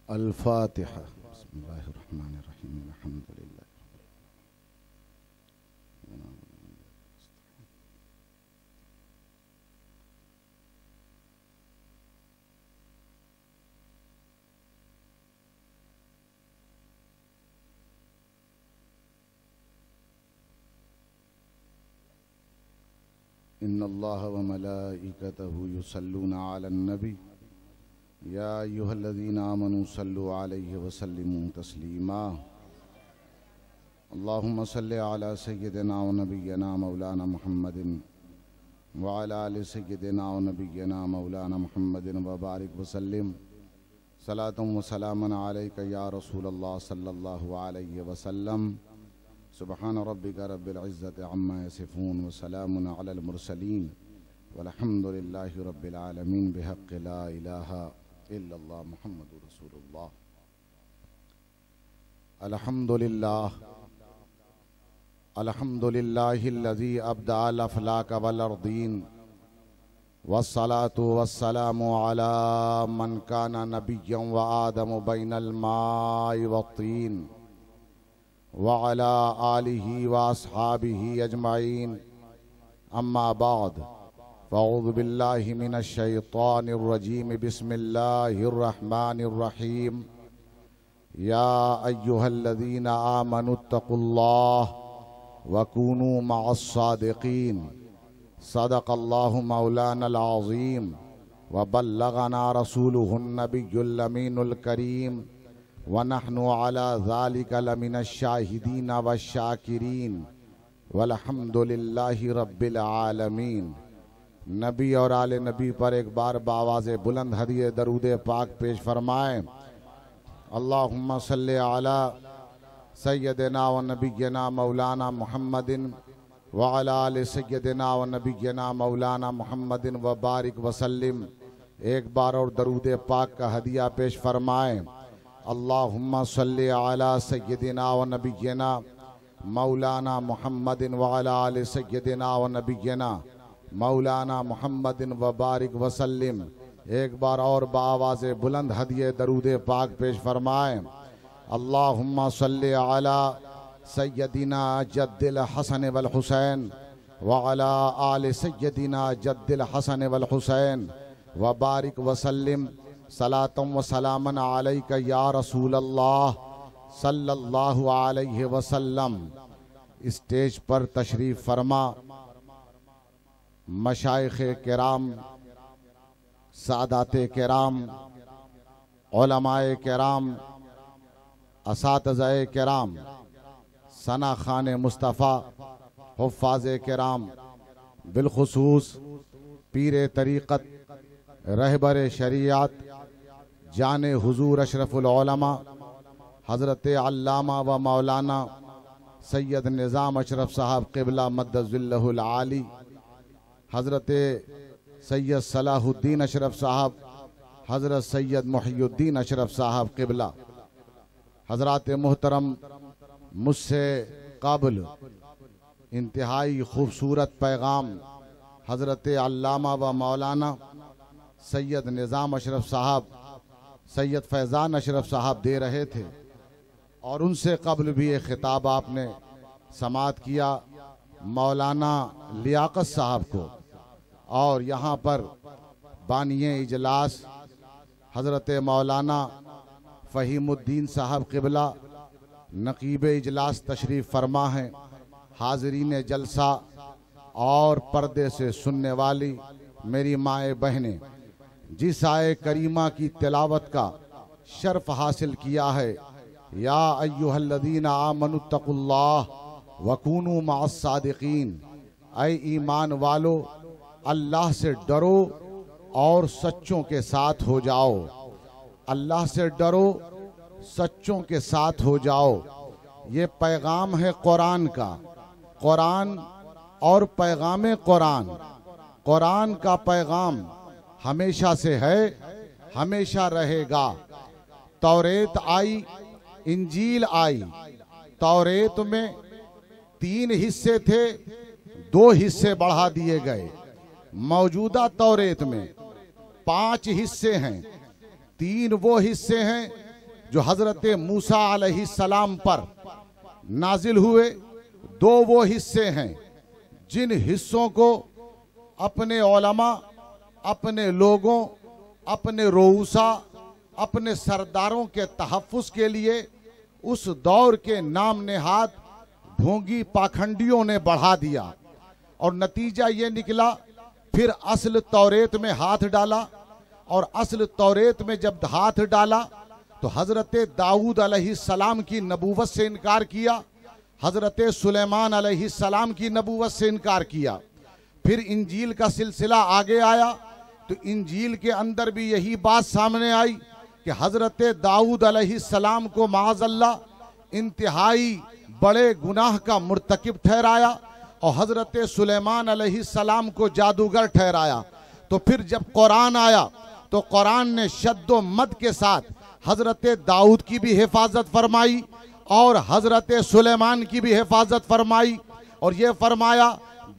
अल-फातिहा। बिस्मिल्लाहिर्रहमानिर्रहीम। अल्हम्दुलिल्लाह। इन्नल्लाह व मलाइकतहु युसल्लूना अलन नबी या अय्युहल्लज़ीना आमनू सल्लु अलैहि व सल्लिमू तस्लीमा। अल्लाहुम्मा सल्लि अला सय्यिदिना व नबिय्यिना मौलाना मुहम्मदिन व अला आलि सय्यिदिना व नबिय्यिना मौलाना मुहम्मदिन व बारिक व सल्लिम सलातुम व सलामन अलैका या रसूलल्लाह सल्लल्लाहु अलैहि व सल्लम। सुब्हान रब्बिका रब्बिल इज़्ज़ति अम्मा यसिफून व सलामुन अलल मुरसलीन वल्हम्दुलिल्लाहि रब्बिल आलमीन बिहक़्क़ि ला इलाहा इल्लल्लाह मुहम्मदुर रसूलुल्लाह। अल्हम्दुलिल्लाह अल्हम्दुलिल्लाहिल्लज़ी अब्दअल अफ़लाक वल अर्दीन वस्सलातु वस्सलामु अला मन काना नबिय्यन व आदम बैनल माइ वत्तीन व अला आलिहि व अस्हाबिहि अजमाइन। अम्मा बाद फ़अऊज़ु बिल्लाहि मिनश शैतानिर रजीम। बिस्मिल्लाहिर रहमानिर रहीम। या अय्युहल्लज़ीना आमनुत्तक़ुल्लाह व कूनू मअस सादिक़ीन। सदक़ल्लाहु मौलानल अज़ीम व बल्लगना रसूलुहुन नबियुल अमीनुल करीम व नहनु अला ज़ालिका लमिनश शाहिदीन वश्शाकिरीन वल्हम्दुलिल्लाहि रब्बिल आलमीन। नबी और आले नबी पर एक बार बावाज़े बुलंद हदिये दरूदे पाक पेश फरमाएं। अल्लाहुम्मा सल्लि अला सय्यदिना व नबिय्यिना मौलाना मुहम्मदिन व अला आलि सय्यदिना व नबिय्यिना मौलाना मुहम्मदिन व बारिक व सल्लिम। एक बार और दरूदे पाक का हदिया पेश फरमाएं। अल्लाहुम्मा सल्लि अला सय्यदिना व नबिय्यिना मौलाना मुहम्मदिन व अला आलि सय्यदिना व नबिय्यिना मौलाना मुहम्मदिन व बारिक व सल्लिम। एक बार और बावाज़े बुलंद हदिये दरूदे पाक पेश फरमाएं। अल्लाहुम्मा सल्लि अला सय्यदिना जद्दिल हसन वल हुसैन व अला आलि सय्यदिना जद्दिल हसन वल हुसैन व बारिक व सल्लिम सलातम व सलामन अलैका या रसूलल्लाह सल्लल्लाहु अलैहि वसल्लम। स्टेज पर तशरीफ फरमा मशाइख़े किराम, सादाते किराम, उलमाए किराम, असातिज़ाए किराम, सना खाने मुस्तफ़ा, हुफ़्फ़ाज़े किराम, बिलखुसूस पीरे तरीक़त, रहबरे शरीयत, जाने हुजूर अशरफुल उलमा हज़रत अल्लामा व मौलाना सैयद निज़ाम अशरफ साहब क़िबला मद्दज़िल्लहुल आली, हज़रत सैयद सलाहुद्दीन अशरफ साहब, हज़रत सैयद मुहियुद्दीन अशरफ साहब क़िबला, हज़रात मुहतरम मुझसे क़ब्ल इंतहाई खूबसूरत पैगाम हज़रत अल्लामा व मौलाना सैयद निज़ाम अशरफ साहब, सैयद फैज़ान अशरफ साहब दे रहे थे और उनसे क़ब्ल भी एक ख़िताब आपने समाअत किया मौलाना लियाक़त साहब को। और यहाँ पर बानिए इजलास हज़रत मौलाना फ़हीमुद्दीन साहब क़िबला नक़ीब इजलास तशरीफ़ फरमा हैं। हाज़रीन जलसा और पर्दे से सुनने वाली मेरी माए बहनें, जिस आए करीमा की तिलावत का शर्फ हासिल किया है, या अय्युहल्लज़ीना आमनुत्तक़ुल्लाह व कूनू मअस सादिक़ीन। ऐ ईमान वालो, अल्लाह से डरो और सच्चों के साथ हो जाओ। अल्लाह से डरो, सच्चों के साथ हो जाओ। ये पैगाम है कुरान का। कुरान और पैगाम कुरान, कुरान का पैगाम हमेशा से है, हमेशा रहेगा। तौरेत आई, इंजील आई। तौरेत में 3 हिस्से थे, 2 हिस्से बढ़ा दिए गए। मौजूदा तौरेत में 5 हिस्से हैं। 3 वो हिस्से हैं जो हजरत मूसा अलैहिस्सलाम पर नाजिल हुए, दो वो हिस्से हैं जिन हिस्सों को अपने उलमा, अपने लोगों, अपने रोऊसा, अपने सरदारों के तहफ़्फ़ुज़ के लिए उस दौर के नाम नेहाद ढोंगी पाखंडियों ने बढ़ा दिया और नतीजा ये निकला। फिर असल तौरेत में हाथ डाला और असल तौरेत में जब हाथ डाला तो हजरत दाऊद अलैहिस्सलाम की नबूवत से इनकार किया, हजरत सुलेमान अलैहिस्सलाम की नबूवत से इनकार किया। फिर इंजील का सिलसिला आगे आया तो इंजील के अंदर भी यही बात सामने आई कि हजरत दाऊद अलैहिस्सलाम को माअज़ल्लाह इंतहाई बड़े गुनाह का मुर्तकिब ठहराया और हजरत सुलेमान अलैहिस्सलाम को जादूगर ठहराया। तो फिर जब कुरान आया तो कुरान ने शद्दो मद के साथ हजरत दाऊद की भी हिफाजत फरमाई और हजरत सुलेमान की भी हिफाजत फरमाई और ये फरमाया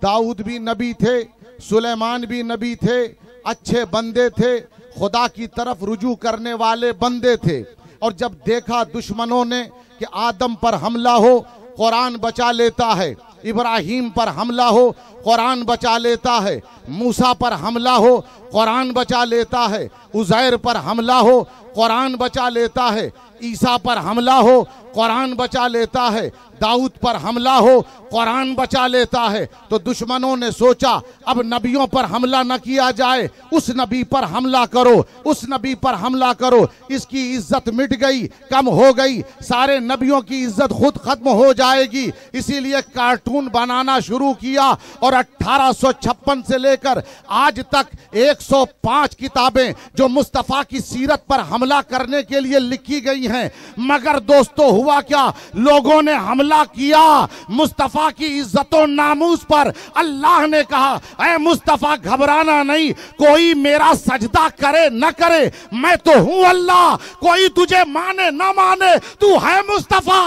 दाऊद भी नबी थे, सुलेमान भी नबी थे, अच्छे बंदे थे, खुदा की तरफ रुजू करने वाले बंदे थे। और जब देखा दुश्मनों ने कि आदम पर हमला हो कुरान बचा लेता है, इब्राहीम पर हमला हो कुरान बचा लेता है, मूसा पर हमला हो कुरान बचा लेता है, उज़ैर पर हमला हो कुरान बचा लेता है, ईसा पर हमला हो कुरान बचा लेता है, दाऊद पर हमला हो कुरान बचा लेता है। तो दुश्मनों ने सोचा अब नबियों पर हमला न किया जाए, उस नबी पर हमला करो, उस नबी पर हमला करो। इसकी इज्जत मिट गई, कम हो गई, सारे नबियों की इज्जत खुद खत्म हो जाएगी। इसीलिए कार्टून बनाना शुरू किया और 1856 से लेकर आज तक 105 किताबें जो मुस्तफ़ा की सीरत पर हमला करने के लिए लिखी गई हैं। मगर दोस्तों हुआ क्या, लोगों ने हमला किया मुस्तफ़ा की इज्जतों नामूस पर। अल्लाह ने कहा ऐ मुस्तफ़ा घबराना नहीं, कोई मेरा सजदा करे न करे, मैं तो हूं अल्लाह, कोई तुझे माने न माने, तू है मुस्तफ़ा।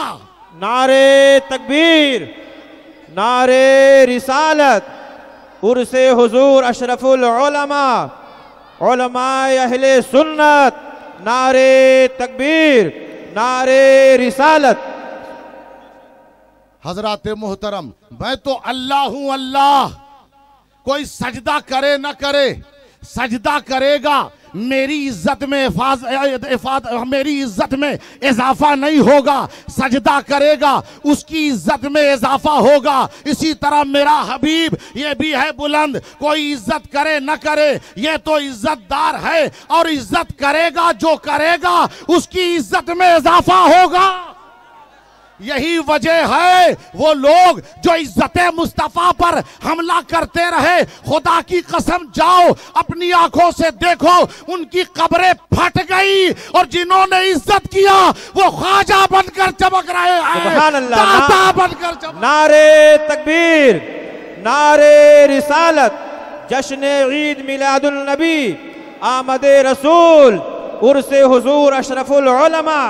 नारे तकबीर, नारे रिसालत, उर्से हुजूर अशरफुल उलमा, उलमाए अहले सुन्नत, नारे तकबीर, नारे रिसालत। हजरत मोहतरम, मैं तो अल्लाह हूं अल्लाह, कोई सजदा करे न करे, सजदा करेगा मेरी इज्जत में मेरी इज्जत में इजाफा नहीं होगा, सजदा करेगा उसकी इज्जत में इजाफा होगा। इसी तरह मेरा हबीब ये भी है बुलंद, कोई इज्जत करे न करे ये तो इज्जतदार है और इज्जत करेगा जो करेगा उसकी इज्जत में इजाफा होगा। यही वजह है वो लोग जो इज्जत मुस्तफ़ा पर हमला करते रहे, खुदा की कसम जाओ अपनी आंखों से देखो उनकी कब्रें फट गई और जिन्होंने इज्जत किया वो ख्वाजा बनकर चमक रहे हैं, दाता बनकर चमक। नारे तकबीर, नारे रिसालत, जश्न ईद मिलादुल नबी, आमदे रसूल, उर्से हुजूर अशरफुल उलमा।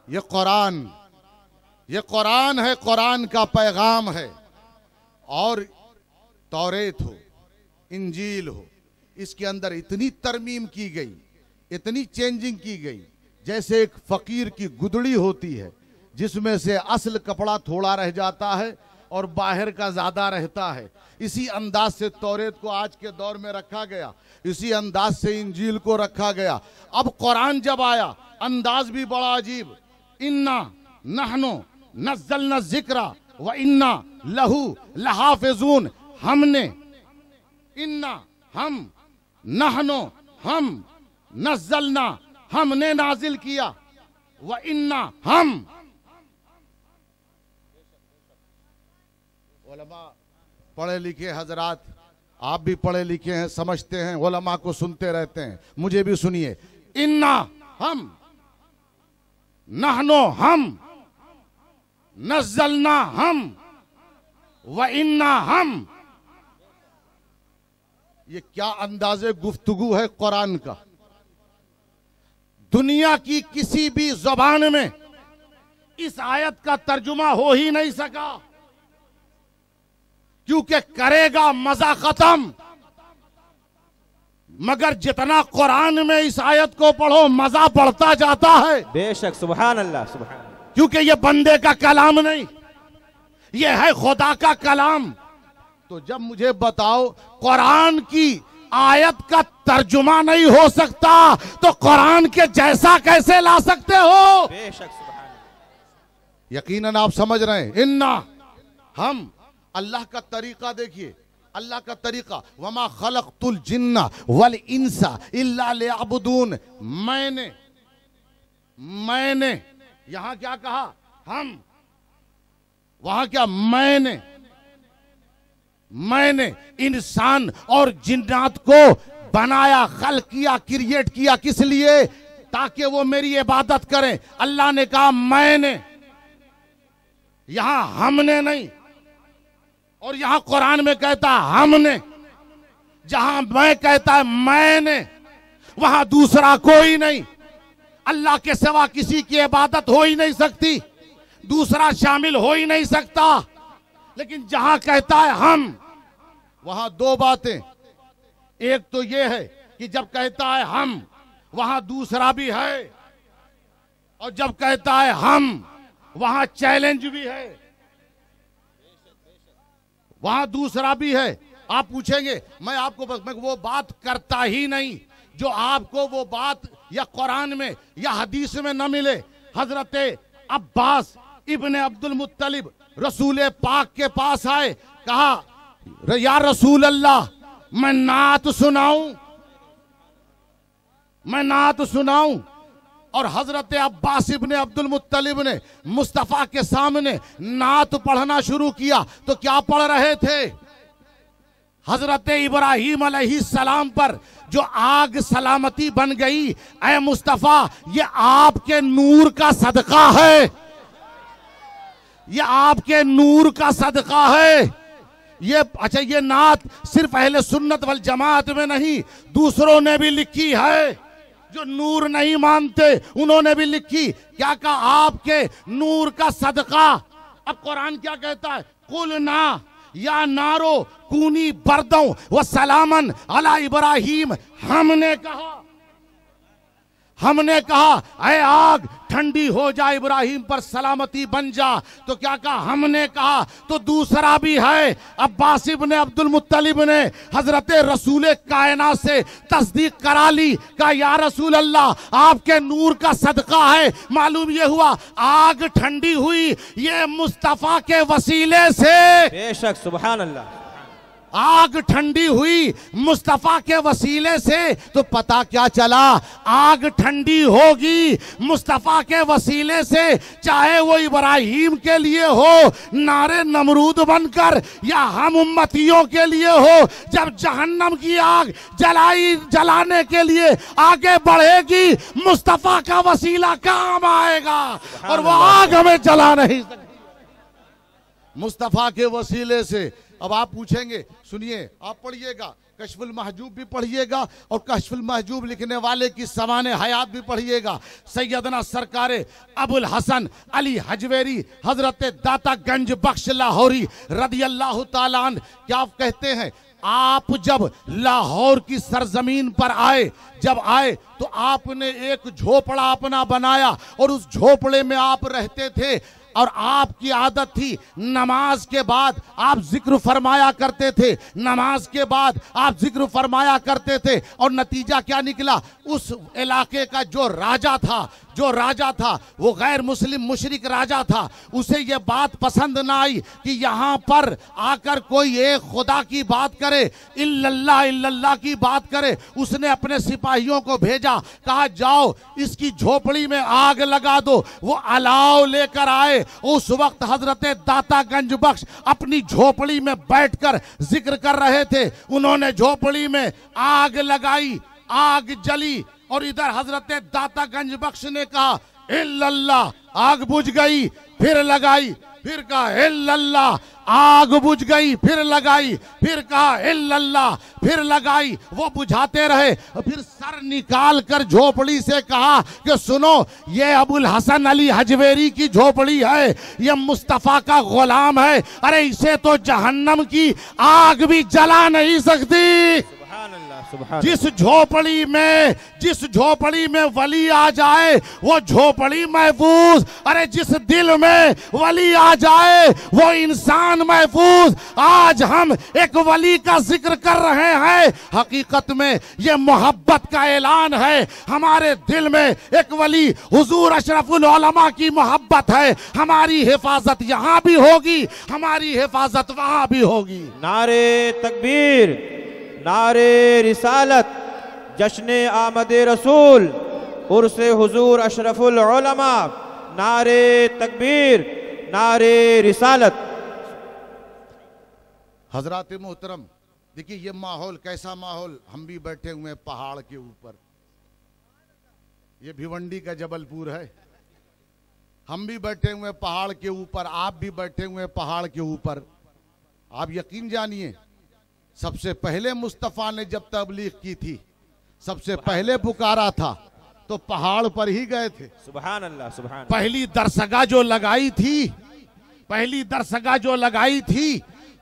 ये कुरान है, कुरान का पैगाम है। और तौरेत हो, इंजील हो, इसके अंदर इतनी तरमीम की गई, इतनी चेंजिंग की गई, जैसे एक फकीर की गुदड़ी होती है जिसमें से असल कपड़ा थोड़ा रह जाता है और बाहर का ज्यादा रहता है। इसी अंदाज से तौरेत को आज के दौर में रखा गया, इसी अंदाज से इंजील को रखा गया। अब कुरान जब आया अंदाज भी बड़ा अजीब, इन्ना नहनो नज़्ज़लना ज़िक्रा व इन्ना लहू लहाफ़िज़ून, हमने, इन्ना हम, नहनो हम, नज़्ज़लना हमने नाजिल किया, व इन्ना हम। उलमा पढ़े लिखे हजरात, आप भी पढ़े लिखे हैं, समझते हैं, उलमा को सुनते रहते हैं, मुझे भी सुनिए। इन्ना हम, नहनो हम, नज़्ज़लना हम, व इन्ना हम। ये क्या अंदाज़े गुफ्तगू है कुरान का। दुनिया की किसी भी ज़बान में इस आयत का तर्जुमा हो ही नहीं सका, क्योंकि करेगा मजा खत्म। मगर जितना कुरान में इस आयत को पढ़ो मजा बढ़ता जाता है। बेशक, सुभान अल्लाह, सुभान। क्योंकि ये बंदे का कलाम नहीं, ये है खुदा का कलाम। तो जब मुझे बताओ कुरान की आयत का तर्जुमा नहीं हो सकता तो कुरान के जैसा कैसे ला सकते हो? बेशक, सुभान। यकीनन आप समझ रहे हैं। इन्ना, हम अल्लाह का तरीका देखिए, अल्लाह का तरीका, वमा खलक़तुल जिन्ना वल इंसा इल्ला लियअबुदून। मैंने यहां क्या कहा? हम। वहां क्या? मैंने इंसान और जिन्नात को बनाया, खल्क किया, क्रिएट किया। किस लिए? ताकि वो मेरी इबादत करें। अल्लाह ने कहा मैंने, यहां हमने नहीं। और यहां कुरान में कहता हमने। जहां मैं कहता है मैंने, वहां दूसरा कोई नहीं। अल्लाह के सिवा किसी की इबादत हो ही नहीं सकती, दूसरा शामिल हो ही नहीं सकता। लेकिन जहां कहता है हम, वहां दो बातें। एक तो यह है कि जब कहता है हम, वहां दूसरा भी है, और जब कहता है हम, वहां चैलेंज भी है, वहां दूसरा भी है। आप पूछेंगे, मैं वो बात करता ही नहीं जो आपको वो बात या कुरान में या हदीस में न मिले। हजरत अब्बास इब्ने अब्दुल मुत्तलिब रसूल पाक के पास आए, कहा या रसूल अल्लाह, मैं नात सुनाऊं। और हजरत अब्बास इब्ने अब्दुल मुत्तलिब ने मुस्तफा के सामने नात पढ़ना शुरू किया तो क्या पढ़ रहे थे? हजरत इब्राहीम अलैहिस्सलाम पर जो आग सलामती बन गई, ऐ मुस्तफा ये आपके नूर का सदका है, ये आपके नूर का सदका है। ये अच्छा, ये नात सिर्फ अहले सुन्नत वल जमात में नहीं, दूसरों ने भी लिखी है। जो नूर नहीं मानते उन्होंने भी लिखी। क्या कहा? आपके नूर का सदका। अब कुरान क्या कहता है? कुल ना या नारो कूनी बरदों व सलामन अला इब्राहीम। हमने कहा ऐ आग ठंडी हो जा, इब्राहिम पर सलामती बन जा। तो क्या कहा? हमने कहा। तो दूसरा भी है। अब्बास इब्ने अब्दुल मुत्तलिब ने हजरत रसूल कायनात से तस्दीक करा ली, कहा या रसूल अल्लाह आपके नूर का सदका है। मालूम ये हुआ आग ठंडी हुई ये मुस्तफा के वसीले से। बेशक, सुभान अल्लाह। आग ठंडी हुई मुस्तफा के वसीले से। तो पता क्या चला? आग ठंडी होगी मुस्तफा के वसीले से, चाहे वो इब्राहिम के लिए हो नारे नमरूद बनकर या हम उम्मतियों के लिए हो। जब जहन्नम की आग जलाने के लिए आगे बढ़ेगी, मुस्तफा का वसीला काम आएगा और वो आग हमें जला नहीं सकती मुस्तफा के वसीले से। अब आप पूछेंगे, सुनिए, आप पढ़िएगा, कश्फुल महजूब भी पढ़िएगा और कश्फुल महजूब लिखने वाले की सवाने हयात भी पढ़िएगा। सैयदना सरकारे अबुल हसन अली हजवेरी हजरत दाता गंज बख्श लाहौरी रदियल्लाहु ताला अन्हु क्या कहते हैं? आप जब लाहौर की सरजमीन पर आए, जब आए तो आपने एक झोपड़ा अपना बनाया और उस झोपड़े में आप रहते थे। और आपकी आदत थी नमाज के बाद आप जिक्र फरमाया करते थे, नमाज के बाद आप जिक्र फरमाया करते थे। और नतीजा क्या निकला? उस इलाके का जो राजा था वो गैर मुस्लिम मुशरिक राजा था। उसे ये बात पसंद ना आई कि यहाँ पर आकर कोई एक खुदा की बात करे, इल्लल्लाह इल्लल्लाह की बात करे। उसने अपने सिपाहियों को भेजा, कहा जाओ इसकी झोपड़ी में आग लगा दो। वो अलाव लेकर आए। उस वक्त हजरत दाता गंज बख्श अपनी झोपड़ी में बैठकर जिक्र कर रहे थे। उन्होंने झोपड़ी में आग लगाई, आग जली और इधर हजरत दाता गंज बख्श ने कहा इल्लल्लाह, आग बुझ गई, फिर लगाई, फिर कहा इल्लल्लाह, आग बुझ गई, फिर लगाई, फिर कहा इल्लल्लाह, फिर लगाई। वो बुझाते रहे। फिर सर निकाल कर झोपड़ी से कहा कि सुनो, ये अबुल हसन अली हजवेरी की झोपड़ी है, ये मुस्तफा का गुलाम है। अरे इसे तो जहन्नम की आग भी जला नहीं सकती। सुभान अल्लाह, सुभान जिस झोपड़ी में वली आ जाए वो झोपड़ी महफूज। अरे जिस दिल में वली आ जाए वो इंसान महफूज। आज हम एक वली का जिक्र कर रहे हैं, हकीकत में ये मोहब्बत का ऐलान है। हमारे दिल में एक वली हुजूर अशरफुल उलमा की मोहब्बत है। हमारी हिफाजत यहाँ भी होगी, हमारी हिफाजत वहां भी होगी। नारे तकबीर, नारे रिसालत, जश्न आमद रसूल, उर्से हुजूर अशरफुल उलमा, नारे तकबीर, नारे रिसालत। हजरात मोहतरम, देखिए ये माहौल कैसा माहौल। हम भी बैठे हुए पहाड़ के ऊपर, ये भिवंडी का जबलपुर है। हम भी बैठे हुए पहाड़ के ऊपर, आप भी बैठे हुए पहाड़ के ऊपर। आप यकीन जानिए, सबसे पहले मुस्तफ़ा ने जब तबलीग की थी, सबसे पहले पुकारा था तो पहाड़ पर ही गए थे। सुभान अल्लाह, सुभान। पहली दरसगा जो लगाई थी, पहली दरसगा जो लगाई थी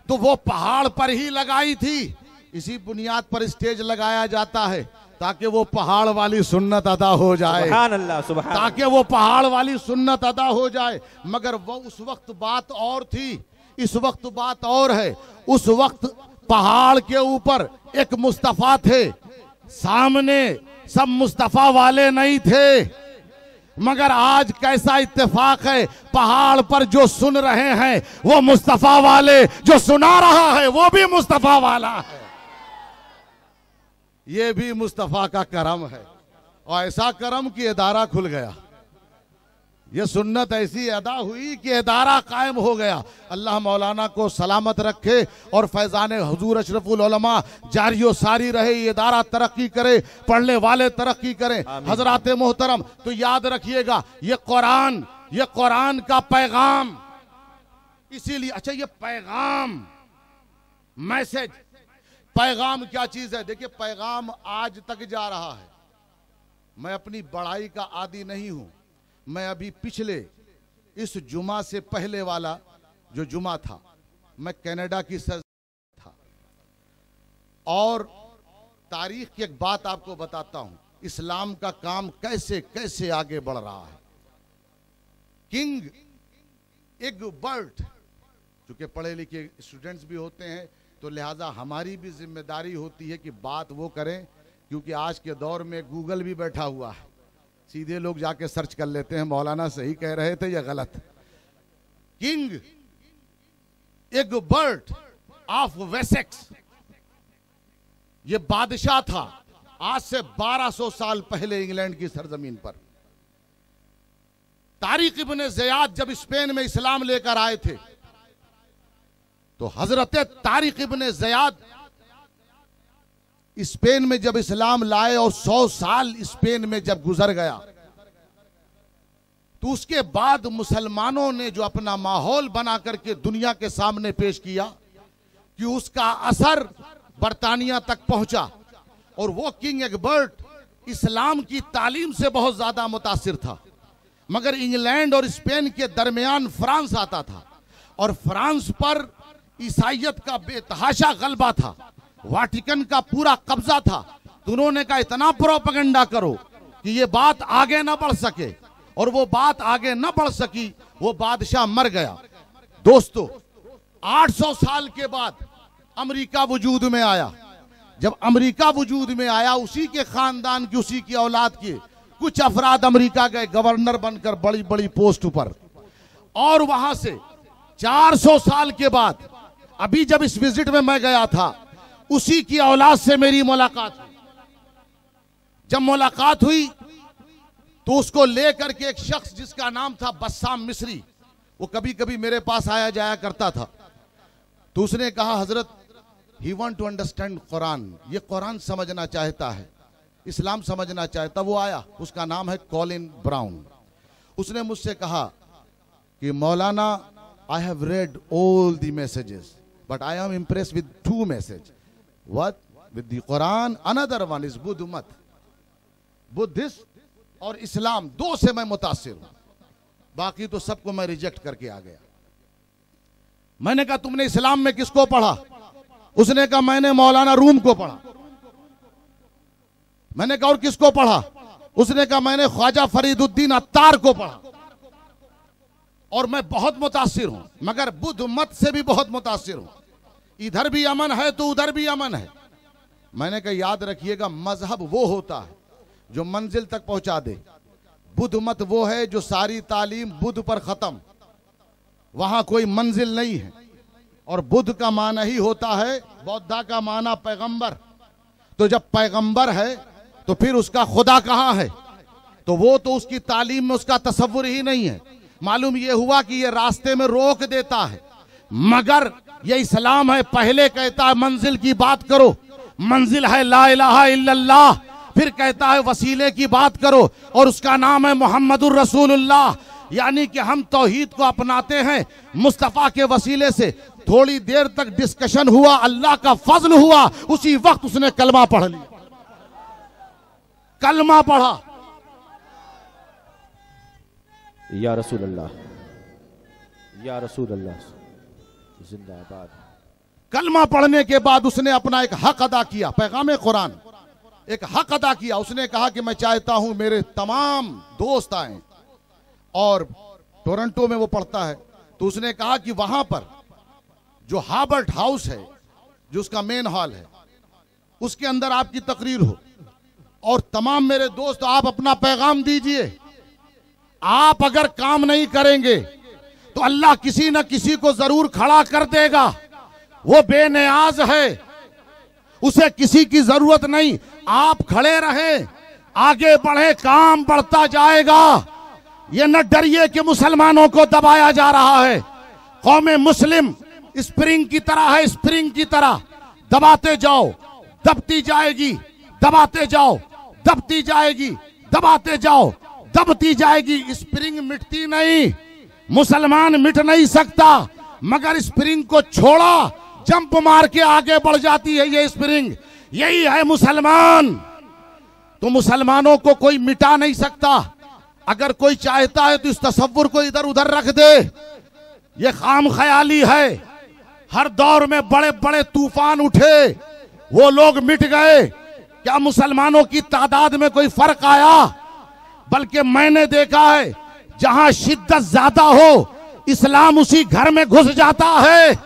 तो वो पहाड़ पर ही लगाई थी। इसी बुनियाद पर स्टेज लगाया जाता है ताकि वो पहाड़ वाली सुन्नत अदा हो जाए। सुभान अल्लाह, सुभान। ताकि वो पहाड़ वाली सुन्नत अदा हो जाए। मगर वो उस वक्त बात और थी, इस वक्त बात और है। उस वक्त पहाड़ के ऊपर एक मुस्तफा थे, सामने सब मुस्तफा वाले नहीं थे। मगर आज कैसा इत्तेफाक है, पहाड़ पर जो सुन रहे हैं वो मुस्तफा वाले, जो सुना रहा है वो भी मुस्तफा वाला है। ये भी मुस्तफा का करम है, और ऐसा करम कि इदारा खुल गया। ये सुन्नत ऐसी अदा हुई कि इदारा कायम हो गया। अल्लाह मौलाना को सलामत रखे और फैजान हुजूर अशरफुल उलमा जारी व सारी रहे। ये इदारा तरक्की करे, पढ़ने वाले तरक्की करें। हजरात मोहतरम, तो याद रखिएगा, ये कुरान का पैगाम। इसीलिए अच्छा, ये पैगाम, मैसेज, पैगाम क्या चीज है? देखिए, पैगाम आज तक जा रहा है। मैं अपनी बड़ाई का आदी नहीं हूं। मैं अभी पिछले इस जुमा से पहले वाला जो जुमा था, मैं कनाडा की सर था। और तारीख की एक बात आपको बताता हूं, इस्लाम का काम कैसे कैसे आगे बढ़ रहा है। किंग एग्बर्ट, चूंकि पढ़े लिखे स्टूडेंट्स भी होते हैं तो लिहाजा हमारी भी जिम्मेदारी होती है कि बात वो करें, क्योंकि आज के दौर में गूगल भी बैठा हुआ है। सीधे लोग जाके सर्च कर लेते हैं मौलाना सही कह रहे थे या गलत। किंग एग्बर्ट ऑफ वेसेक्स, ये बादशाह था आज से 1200 साल पहले इंग्लैंड की सरजमीन पर। तारिक इब्ने ज़ियाद जब स्पेन में इस्लाम लेकर आए थे तो हजरत तारिक इब्ने ज़ियाद स्पेन में जब इस्लाम लाए और 100 साल स्पेन में जब गुजर गया तो उसके बाद मुसलमानों ने जो अपना माहौल बना करके दुनिया के सामने पेश किया कि उसका असर बरतानिया तक पहुंचा। और वो किंग एग्बर्ट इस्लाम की तालीम से बहुत ज्यादा मुतासिर था। मगर इंग्लैंड और स्पेन के दरमियान फ्रांस आता था और फ्रांस पर ईसाइयत का बेतहाशा गलबा था, वाटिकन का पूरा कब्जा था। तो उन्होंने कहा इतना प्रोपेगेंडा करो कि ये बात आगे ना बढ़ सके, और वो बात आगे ना बढ़ सकी। वो बादशाह मर गया। दोस्तों, 800 साल के बाद अमेरिका वजूद में आया। जब अमेरिका वजूद में आया, उसी के खानदान की, उसी की औलाद के कुछ अफराद अमेरिका गए गवर्नर बनकर बड़ी बड़ी पोस्ट पर। और वहां से 400 साल के बाद अभी जब इस विजिट में मैं गया था, उसी की औलाद से मेरी मुलाकात हुई। जब मुलाकात हुई तो उसको लेकर के एक शख्स जिसका नाम था बस्साम मिस्री, वो कभी कभी मेरे पास आया जाया करता था। तो उसने कहा, हजरत, he want to understand Quran, ये कुरान समझना चाहता है, इस्लाम समझना चाहता। वो आया, उसका नाम है कॉलिन ब्राउन। उसने मुझसे कहा कि मौलाना, I have read all the messages, but I am impressed with 2 messages. What? With the Quran. Another one is Buddhism. Buddhist और इस्लाम, 2 से मैं मुतासिर हूं, बाकी तो सबको मैं रिजेक्ट करके आ गया। मैंने कहा, तुमने इस्लाम में किसको पढ़ा? उसने कहा, मैंने मौलाना रूम को पढ़ा। मैंने कहा और किसको पढ़ा? उसने कहा मैंने ख्वाजा फरीदुद्दीन अत्तार को पढ़ा और मैं बहुत मुतासिर हूं, मगर बुद्ध मत से भी बहुत मुतासिर हूं। इधर भी अमन है तो उधर भी अमन है। मैंने कहा याद रखिएगा, मजहब वो होता है जो मंजिल तक पहुंचा दे, बुद्ध मत वो है जो सारी तालीम बुद्ध पर खत्म, वहां कोई मंजिल नहीं है। और बुद्ध का माना ही होता है, बौद्धा का माना पैगंबर। तो जब पैगंबर है तो फिर उसका खुदा कहां है? तो वो तो उसकी तालीम में उसका तसव्वुर ही नहीं है। मालूम ये हुआ कि ये रास्ते में रोक देता है, मगर ये इस्लाम है, पहले कहता है मंजिल की बात करो, मंजिल है ला इलाहा इल्लल्लाह, फिर कहता है वसीले की बात करो और उसका नाम है मुहम्मदुर रसूलुल्लाह। यानी कि हम तौहीद को अपनाते हैं मुस्तफा के वसीले से। थोड़ी देर तक डिस्कशन हुआ, अल्लाह का फजल हुआ, उसी वक्त उसने कलमा पढ़ लिया, कलमा पढ़ा। या रसूल अल्लाह, या रसूल अल्लाह, जिंदाबाद। कलमा पढ़ने के बाद उसने अपना एक हक अदा किया, पैगाम कुरान एक हक अदा किया। उसने कहा कि मैं चाहता हूं मेरे तमाम दोस्त आए, और टोरंटो में वो पढ़ता है। तो उसने कहा कि वहां पर जो हार्बर्ट हाउस है, जो उसका मेन हॉल है, उसके अंदर आपकी तकरीर हो और तमाम मेरे दोस्त आप अपना पैगाम दीजिए। आप अगर काम नहीं करेंगे तो अल्लाह किसी न किसी को जरूर खड़ा कर देगा। वो बेनियाज है, उसे किसी की जरूरत नहीं। आप खड़े रहें, आगे बढ़े, काम बढ़ता जाएगा। ये न डरिए कि मुसलमानों को दबाया जा रहा है। कौम मुस्लिम स्प्रिंग की तरह है, स्प्रिंग की तरह दबाते जाओ, दबती जाएगी, दबाते जाओ, दबती जाएगी, दबाते जाओ, दबती जाएगी। स्प्रिंग मिटती नहीं, मुसलमान मिट नहीं सकता, मगर स्प्रिंग को छोड़ा, जंप मार के आगे बढ़ जाती है ये स्प्रिंग। यही है मुसलमान। तो मुसलमानों को कोई मिटा नहीं सकता। अगर कोई चाहता है तो इस तसव्वुर को इधर उधर रख दे, ये खाम ख्याली है। हर दौर में बड़े बड़े तूफान उठे, वो लोग मिट गए, क्या मुसलमानों की तादाद में कोई फर्क आया? बल्कि मैंने देखा है जहां शिद्दत ज्यादा हो, इस्लाम उसी घर में घुस जाता है,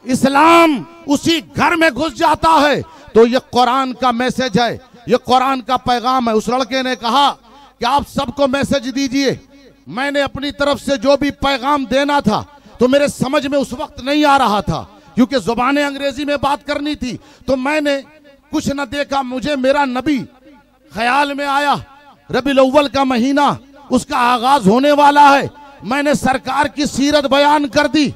इस्लाम उसी घर में घुस जाता है। तो ये कुरान का मैसेज है, ये कुरान का पैगाम है। उस लड़के ने कहा कि आप सबको मैसेज दीजिए। मैंने अपनी तरफ से जो भी पैगाम देना था तो मेरे समझ में उस वक्त नहीं आ रहा था, क्योंकि जुबान अंग्रेजी में बात करनी थी। तो मैंने कुछ न देखा, मुझे मेरा नबी ख्याल में आया। रबीउल अव्वल का महीना, उसका आगाज होने वाला है। मैंने सरकार की सीरत बयान कर दी।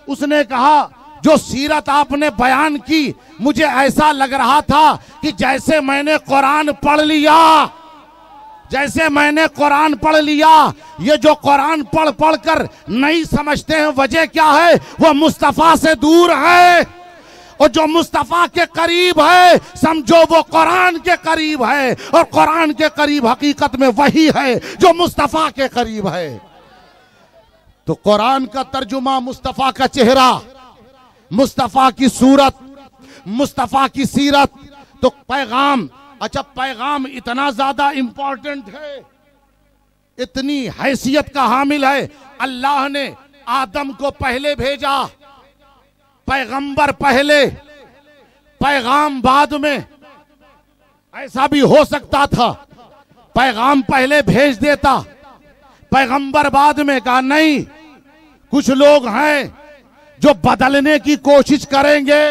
उसने कहा जो सीरत आपने बयान की, मुझे ऐसा लग रहा था कि जैसे मैंने कुरान पढ़ लिया, जैसे मैंने कुरान पढ़ लिया। ये जो कुरान पढ़ पढ़ कर नहीं समझते हैं वजह क्या है, वो मुस्तफा से दूर है। और जो मुस्तफा के करीब है, समझो वो कुरान के करीब है। और कुरान के करीब हकीकत में वही है जो मुस्तफा के करीब है। तो कुरान का तर्जुमा मुस्तफा का चेहरा, मुस्तफा की सूरत, मुस्तफा की सीरत। तो पैगाम, अच्छा पैगाम इतना ज्यादा इंपॉर्टेंट है, इतनी हैसियत का हामिल है। अल्लाह ने आदम को पहले भेजा, पैगंबर पहले, पैगाम बाद में। ऐसा भी हो सकता था पैगाम पहले भेज देता, पैगंबर बाद में। कहा नहीं, कुछ लोग हैं जो बदलने की कोशिश करेंगे,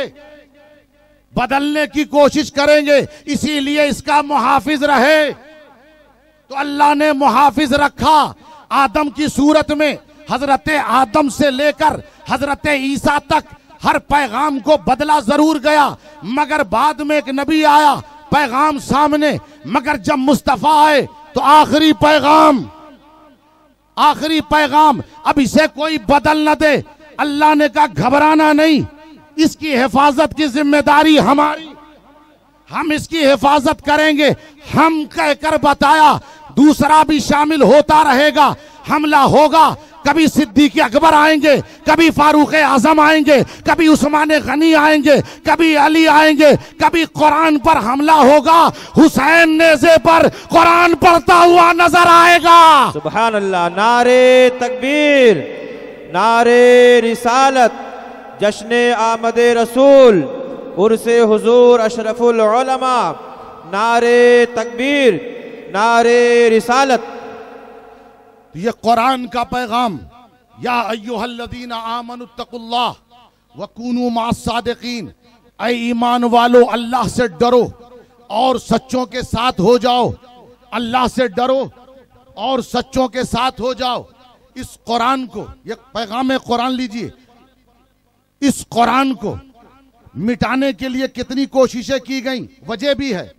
बदलने की कोशिश करेंगे, इसीलिए इसका मुहाफिज रहे। तो अल्लाह ने मुहाफिज रखा आदम की सूरत में। हजरत आदम से लेकर हजरत ईसा तक हर पैगाम को बदला जरूर गया, मगर बाद में एक नबी आया, पैगाम सामने। मगर जब मुस्तफा आए तो आखिरी पैगाम, आखिरी पैगाम, अब इसे कोई बदल न दे। अल्लाह ने कहा घबराना नहीं, इसकी हिफाजत की जिम्मेदारी हमारी, हम इसकी हिफाजत करेंगे। हम कहकर बताया, दूसरा भी शामिल होता रहेगा, हमला होगा, कभी सिद्दीक अकबर आएंगे, कभी फारूक आजम आएंगे, कभी उस्मान गनी आएंगे, कभी अली आएंगे, कभी कुरान पर हमला होगा, हुसैन नेज़े पर कुरान पढ़ता हुआ नजर आएगा। सुभान अल्लाह। नारे तकबीर, नारे रिसालत, जश्ने आमदे रसूल, उर्से हुजूर अशरफुल उलमा, नारे तकबीर, नारे रिसालत। ये कुरान का पैगाम, या अय्युहल्लज़ीना आमनुत्तकुल्लाह वकूनू मास्सादिकीन, ऐ ईमान वालो अल्लाह से डरो और सच्चों के साथ हो जाओ। अल्लाह से डरो और सच्चों के साथ हो जाओ। इस कुरान को, ये पैगाम कुरान लीजिए, इस कुरान को मिटाने के लिए कितनी कोशिशें की गई। वजह भी है,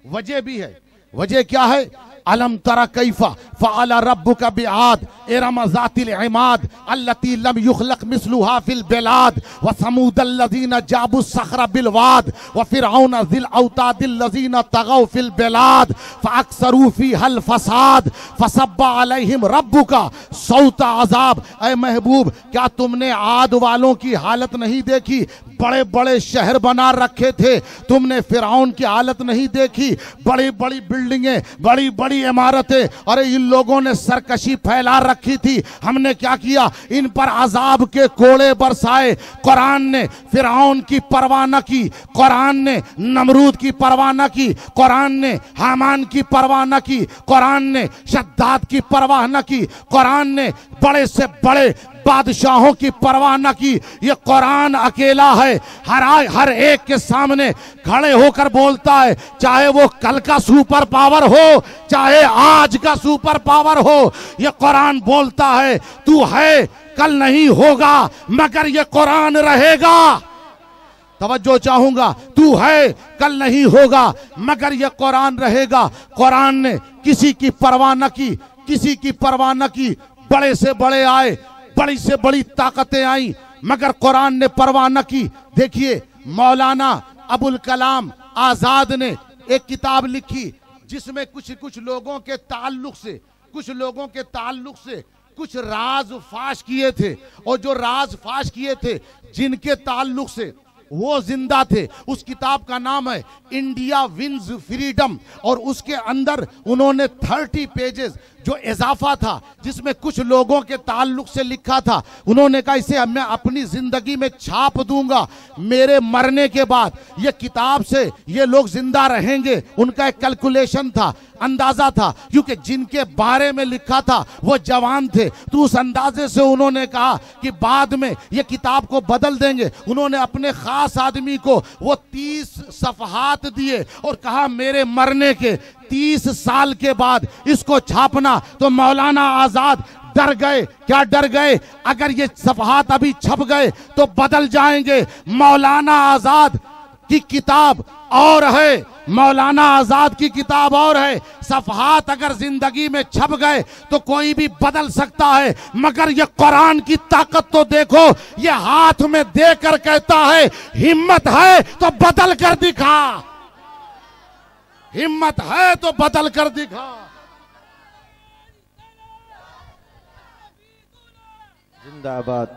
वजह भी है। वजह क्या है? अलम तरा कैफा फ़अल रब्बुका बिआद इरम ज़ातिल इमाद अल्लती लम युखलक मिस्लुहा फिल बिलाद व समूद अल्लज़ीना जाबु सखरा बिल वाद व फिरऔन ज़िल औतादिल लज़ीना तगौ फिल बिलाद फ़अक्सरू फ़ीहल फ़साद फ़सब्बा अलैहिम रब्बुका सौता अज़ाब। ऐ महबूब, क्या तुमने आद वालों की हालत नहीं देखी? बड़े बड़े शहर बना रखे थे। तुमने फिरऔन की हालत नहीं देखी? बड़ी बड़ी बिल्डिंगें, बड़ी बड़ी इमारतें। अरे इन लोगों ने सरकशी फैला रखी थी। हमने क्या किया? इन पर अजाब के कोड़े बरसाए। कुरान ने फिरऔन की परवाह न की, कुरान ने नमरूद की परवाह न की, कुरान ने हामान की परवाह न की, कुरान ने शद्दाद की परवाह न की, कुरान ने बड़े से बड़े बादशाहों की परवाह न की। ये कुरान अकेला है, हर एक के सामने खड़े होकर बोलता है, चाहे वो कल का सुपर पावर हो, चाहे आज का सुपर पावर हो। ये कुरान बोलता है, तू है, कल नहीं होगा, मगर ये कुरान रहेगा। तवज्जो चाहूंगा, तू है, कल नहीं होगा, मगर ये कुरान रहेगा। कुरान ने किसी की परवाह न की, किसी की परवाह न की। बड़े से बड़े आए, बड़ी से बड़ी ताकतें आई, मगर कुरान ने परवाह न की। देखिए, मौलाना अबुल कलाम आजाद ने एक किताब लिखी जिसमें कुछ लोगों के ताल्लुक से, कुछ राज फाश किए थे, और जो राज फाश किए थे, जिनके ताल्लुक से वो जिंदा थे। उस किताब का नाम है इंडिया विंस फ्रीडम, और उसके अंदर उन्होंने 30 पेजेस जो इजाफा था, जिसमें कुछ लोगों के ताल्लुक से लिखा था। उन्होंने कहा, इसे मैं अपनी जिंदगी में छाप दूंगा, मेरे मरने के बाद ये किताब से ये लोग जिंदा रहेंगे। उनका एक कैलकुलेशन था, अंदाजा था, क्योंकि जिनके बारे में लिखा था वो जवान थे। तो उस अंदाजे से उन्होंने कहा कि बाद में ये किताब को बदल देंगे। उन्होंने अपने खास आदमी को वो 30 सफ़हात दिए और कहा, मेरे मरने के 30 साल के बाद इसको छापना। तो मौलाना आजाद डर गए। क्या डर गए? अगर ये सफ़हात अभी छप गए तो बदल जाएंगे। मौलाना आजाद की किताब और है, मौलाना आजाद की किताब और है। सफ़हात अगर जिंदगी में छप गए तो कोई भी बदल सकता है, मगर ये कुरान की ताकत तो देखो। ये हाथ में देकर कहता है, हिम्मत है तो बदल कर दिखा, हिम्मत है तो बदल कर दिखा। जिंदाबाद।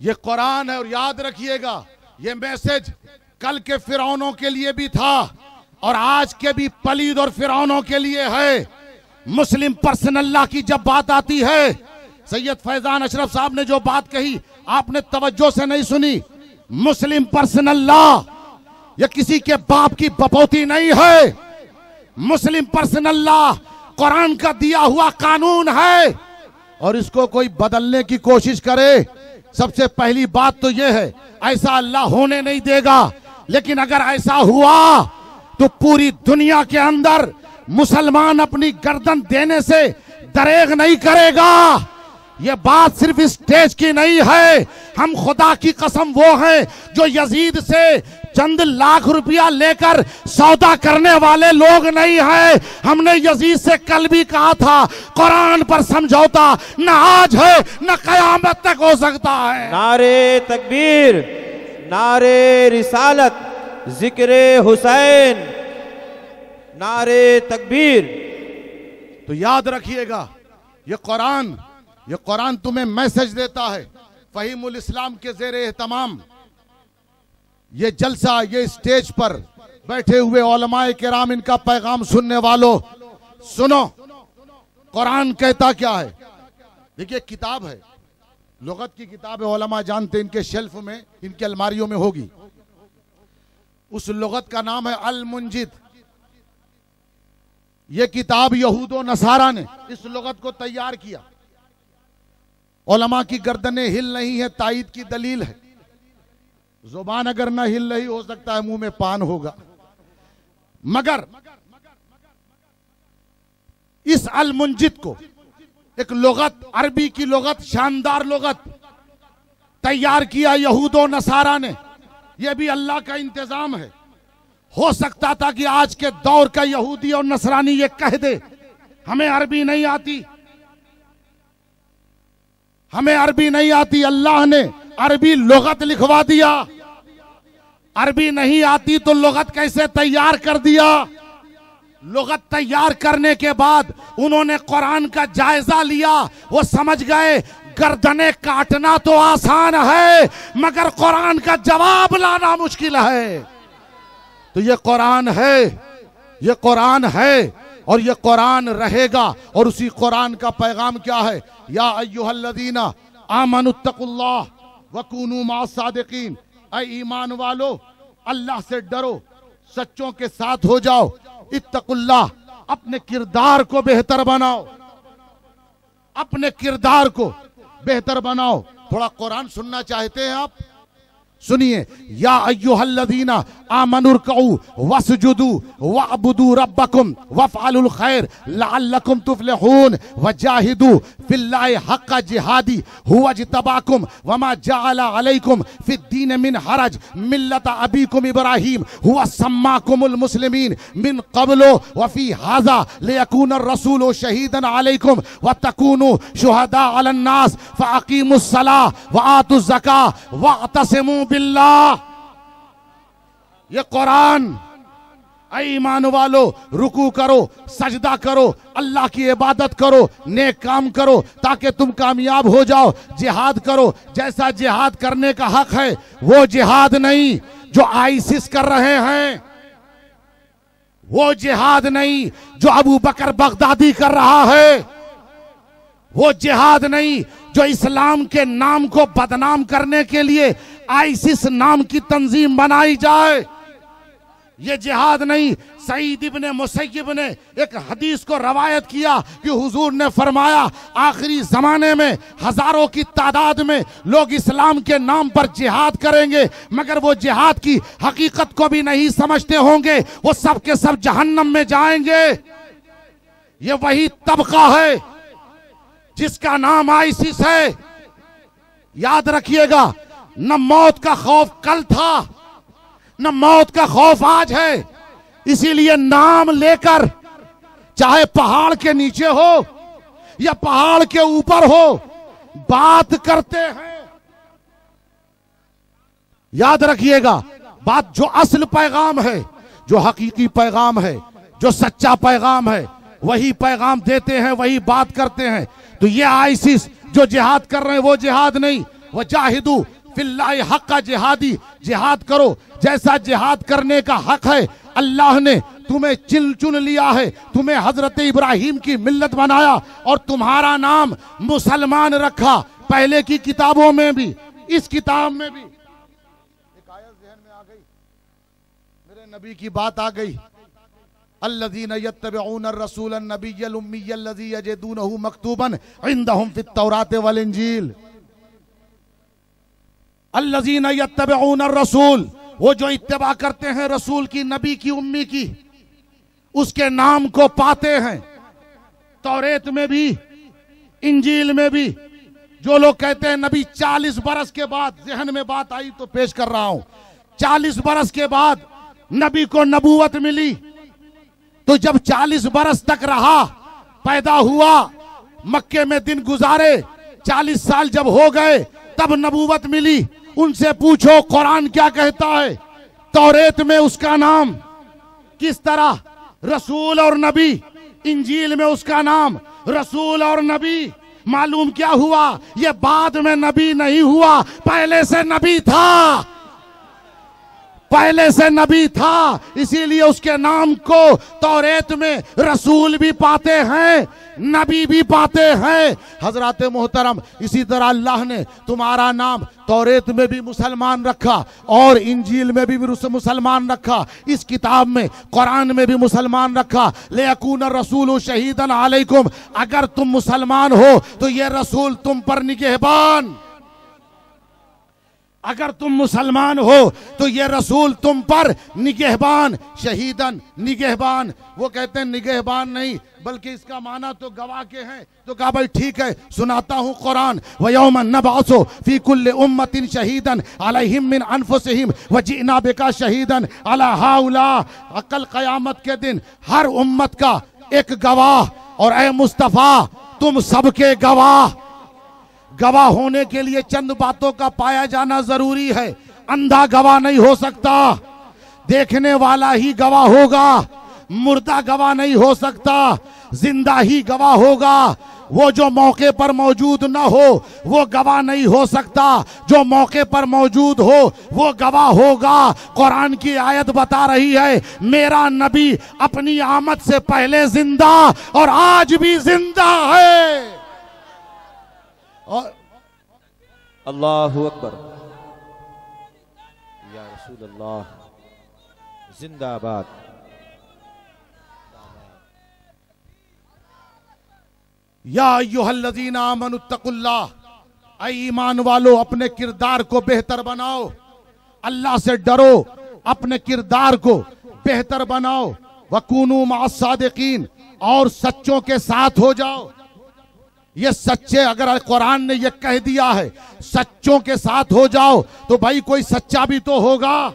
ये कुरान है, और याद रखिएगा, ये मैसेज कल के फिरौनों के लिए भी था और आज के भी पलीद और फिरौनों के लिए है। मुस्लिम पर्सनल्लाह की जब बात आती है, सैयद फैजान अशरफ साहब ने जो बात कही आपने तवज्जो से नहीं सुनी। मुस्लिम पर्सनल्लाह ये किसी के बाप की बपौती नहीं है। मुस्लिम पर्सनल्लाह कुरान का दिया हुआ कानून है, और इसको कोई बदलने की कोशिश करे, सबसे पहली बात तो यह है, ऐसा अल्लाह होने नहीं देगा। लेकिन अगर ऐसा हुआ तो पूरी दुनिया के अंदर मुसलमान अपनी गर्दन देने से दरेग नहीं करेगा। यह बात सिर्फ स्टेज की नहीं है। हम खुदा की कसम वो हैं जो यजीद से चंद लाख रुपया लेकर सौदा करने वाले लोग नहीं हैं। हमने यजीद से कल भी कहा था, कुरान पर समझौता न आज है न कयामत तक हो सकता है। नारे तकबीर, नारे रिसालत, जिक्रे हुसैन, नारे तकबीर। तो याद रखिएगा, ये कुरान तुम्हें मैसेज देता है। फहीमुल इस्लाम के ज़ेर एहतमाम ये जलसा, ये स्टेज पर बैठे हुए उलमाए किराम, इनका पैगाम सुनने वालों सुनो, कुरान कहता क्या है। देखिए किताब है, लुगत की किताब है, उलमा जानते इनके शेल्फ में, इनके अलमारियों में होगी। उस लुगत का नाम है अल मुंजिद। ये किताब यहूदो नसारा ने इस लुगत को तैयार किया। उलमा की गर्दनें हिल रही है, ताईद की दलील है। जुबान अगर ना हिल रही, हो सकता है मुंह में पान होगा। मगर इस अल मुंजिद को एक लुगत, अरबी की लुगत, शानदार लुगत तैयार किया यहूदो नसारा ने। यह भी अल्लाह का इंतजाम है। हो सकता था कि आज के दौर का यहूदी और नसरानी ये कह दे हमें अरबी नहीं आती, हमें अरबी नहीं आती। अल्लाह ने अरबी लुगत लिखवा दिया। अरबी नहीं आती तो लुगत कैसे तैयार कर दिया। लुगत तैयार करने के बाद उन्होंने कुरान का जायजा लिया। वो समझ गए गर्दनें काटना तो आसान है, मगर कुरान का जवाब लाना मुश्किल है। तो ये कुरान है, ये कुरान है और ये कुरान रहेगा। और उसी कुरान का पैगाम क्या है, या अय्युहल्लज़ीना आमनुत्तकुल्लाह वकूनू मास्सादिकीन। ऐ ईमान वालो, अल्लाह से डरो, सच्चों के साथ हो जाओ। इत्तकुल्लाह, अपने किरदार को बेहतर बनाओ, अपने किरदार को बेहतर बनाओ। थोड़ा कुरान सुनना चाहते हैं आप, सुनिए। या अय्युहल्लज़ीना आमनुरकऊ वसजुदू वअबुदू रब्बकुम वफ़अलुल खैर लअल्लकुम तुफ्लिहून वजाहिदू फिल्लाहि हक़्क़ जिहादी हुवा इज्तबाकुम वमा जअल अलैकुम फिद्दीन मिन हरज मिल्लत अबीकुम इब्राहीम हुवा सम्माकुमुल मुस्लिमीन मिन क़ब्लु व फ़ी हाज़ा लियकून अर्रसूलु शहीदन अलैकुम व तकूनू शुहदा अलन नास फ़अक़ीमुस सलाह व आतुज़ ज़काह वअतसिमू बिल्लाह। ये कुरान, ऐ ईमान वालो, रुकू करो, सजदा करो, अल्लाह की इबादत करो, नेक काम करो ताकि तुम कामयाब हो जाओ। जिहाद करो, जैसा जिहाद करने का हक है वो जिहाद नहीं जो आईसिस कर रहे हैं, वो जिहाद नहीं जो अबू बकर बगदादी कर रहा है, वो जिहाद नहीं जो इस्लाम के नाम को बदनाम करने के लिए आईसिस नाम की तंजीम बनाई जाए। ये जिहाद नहीं। सईद इब्ने मुसय्यब ने एक हदीस को रवायत किया कि हुजूर ने फरमाया आखिरी जमाने में हजारों की तादाद में लोग इस्लाम के नाम पर जिहाद करेंगे, मगर वो जिहाद की हकीकत को भी नहीं समझते होंगे, वो सब के सब जहन्नम में जाएंगे। ये वही तबका है जिसका नाम आईसिस है। याद रखिएगा, न मौत का खौफ कल था, न मौत का खौफ आज है। इसीलिए नाम लेकर, चाहे पहाड़ के नीचे हो या पहाड़ के ऊपर हो, बात करते हैं। याद रखिएगा, बात जो असल पैगाम है, जो हकीकी पैगाम है, जो सच्चा पैगाम है, वही पैगाम देते हैं, वही बात करते हैं। तो ये आईसिस जो जिहाद कर रहे हैं वो जिहाद नहीं। वजाहिदू फिल्लाहि हक़्क़ जिहादी, जिहाद करो जैसा जिहाद करने का हक है। अल्लाह ने तुम्हें चुन लिया है, तुम्हें हजरत इब्राहिम की मिल्लत बनाया और तुम्हारा नाम मुसलमान रखा। पहले की किताबों में भी, इस किताब में भी। एक आयत ज़हन में आ गई, मेरे नबी की बात आ गई। अल्लज़ीना यत्तबिऊन अर्रसूल अन्नबिय्यल उम्मिय्यल लज़ी यजिदूनहु मक्तूबन इंदहुम फित तौरात वल इंजील। अल्लज़ीना यत्तबिऊन अर्रसूल, वो जो इत्तिबा करते हैं रसूल की, नबी की, उम्मी की, उसके नाम को पाते हैं। तौरेत में भी, इंजील में भी। जो लोग कहते हैं नबी 40 बरस के बाद, ज़हन में बात आई तो पेश कर रहा हूं, 40 बरस के बाद नबी को नबूवत मिली। तो जब 40 बरस तक रहा, पैदा हुआ, मक्के में दिन गुजारे, 40 साल जब हो गए तब नबूवत मिली। उनसे पूछो कुरान क्या कहता है, तौरेत में उसका नाम किस तरह रसूल और नबी, इंजील में उसका नाम रसूल और नबी। मालूम क्या हुआ, ये बाद में नबी नहीं हुआ, पहले से नबी था, पहले से नबी था। इसीलिए उसके नाम को तौरेत में रसूल भी पाते हैं, नबी भी पाते हैं। हजरत मोहतरम, इसी तरह अल्लाह ने तुम्हारा नाम तौरेत में भी मुसलमान रखा और इंजील में भी मुसलमान रखा, इस किताब में कुरान में भी मुसलमान रखा। लेयकून रसूल शहीदन अलैकुम, अगर तुम मुसलमान हो तो ये रसूल तुम पर निगहबान, अगर तुम मुसलमान हो तो ये रसूल तुम पर निगहबान। शहीदन निगहबान, वो कहते हैं निगहबान नहीं बल्कि इसका माना तो गवाह के हैं। तो कहा भाई ठीक है, सुनाता हूं कुरान। व यौमन नबअसु फी कुल्लि उम्मतिन शहीदन अलैहिम मिन अनफुसिहिम व जिना बिका शहीदन अला हाउला। कल क़यामत के दिन हर उम्मत का एक गवाह, और ए मुस्तफ़ा तुम सबके गवाह। गवाह होने के लिए चंद बातों का पाया जाना जरूरी है। अंधा गवाह नहीं हो सकता, देखने वाला ही गवाह होगा। मुर्दा गवाह नहीं हो सकता, जिंदा ही गवाह होगा। वो जो मौके पर मौजूद ना हो वो गवाह नहीं हो सकता, जो मौके पर मौजूद हो वो गवाह होगा। कुरान की आयत बता रही है, मेरा नबी अपनी आमद से पहले जिंदा और आज भी जिंदा है। और अल्लाहु अकबर, या रसूल अल्लाह जिंदाबाद। या अय्युहल्लज़ीना आमनुत्तकुल्लाह, ऐ ईमान वालो अपने किरदार को बेहतर बनाओ, अल्लाह से डरो, अपने किरदार को बेहतर बनाओ। वकूनू मअस्सादिकीन, और सच्चों के साथ हो जाओ। ये सच्चे, अगर कुरान ने ये कह दिया है सच्चों के साथ हो जाओ, तो भाई कोई सच्चा भी तो होगा,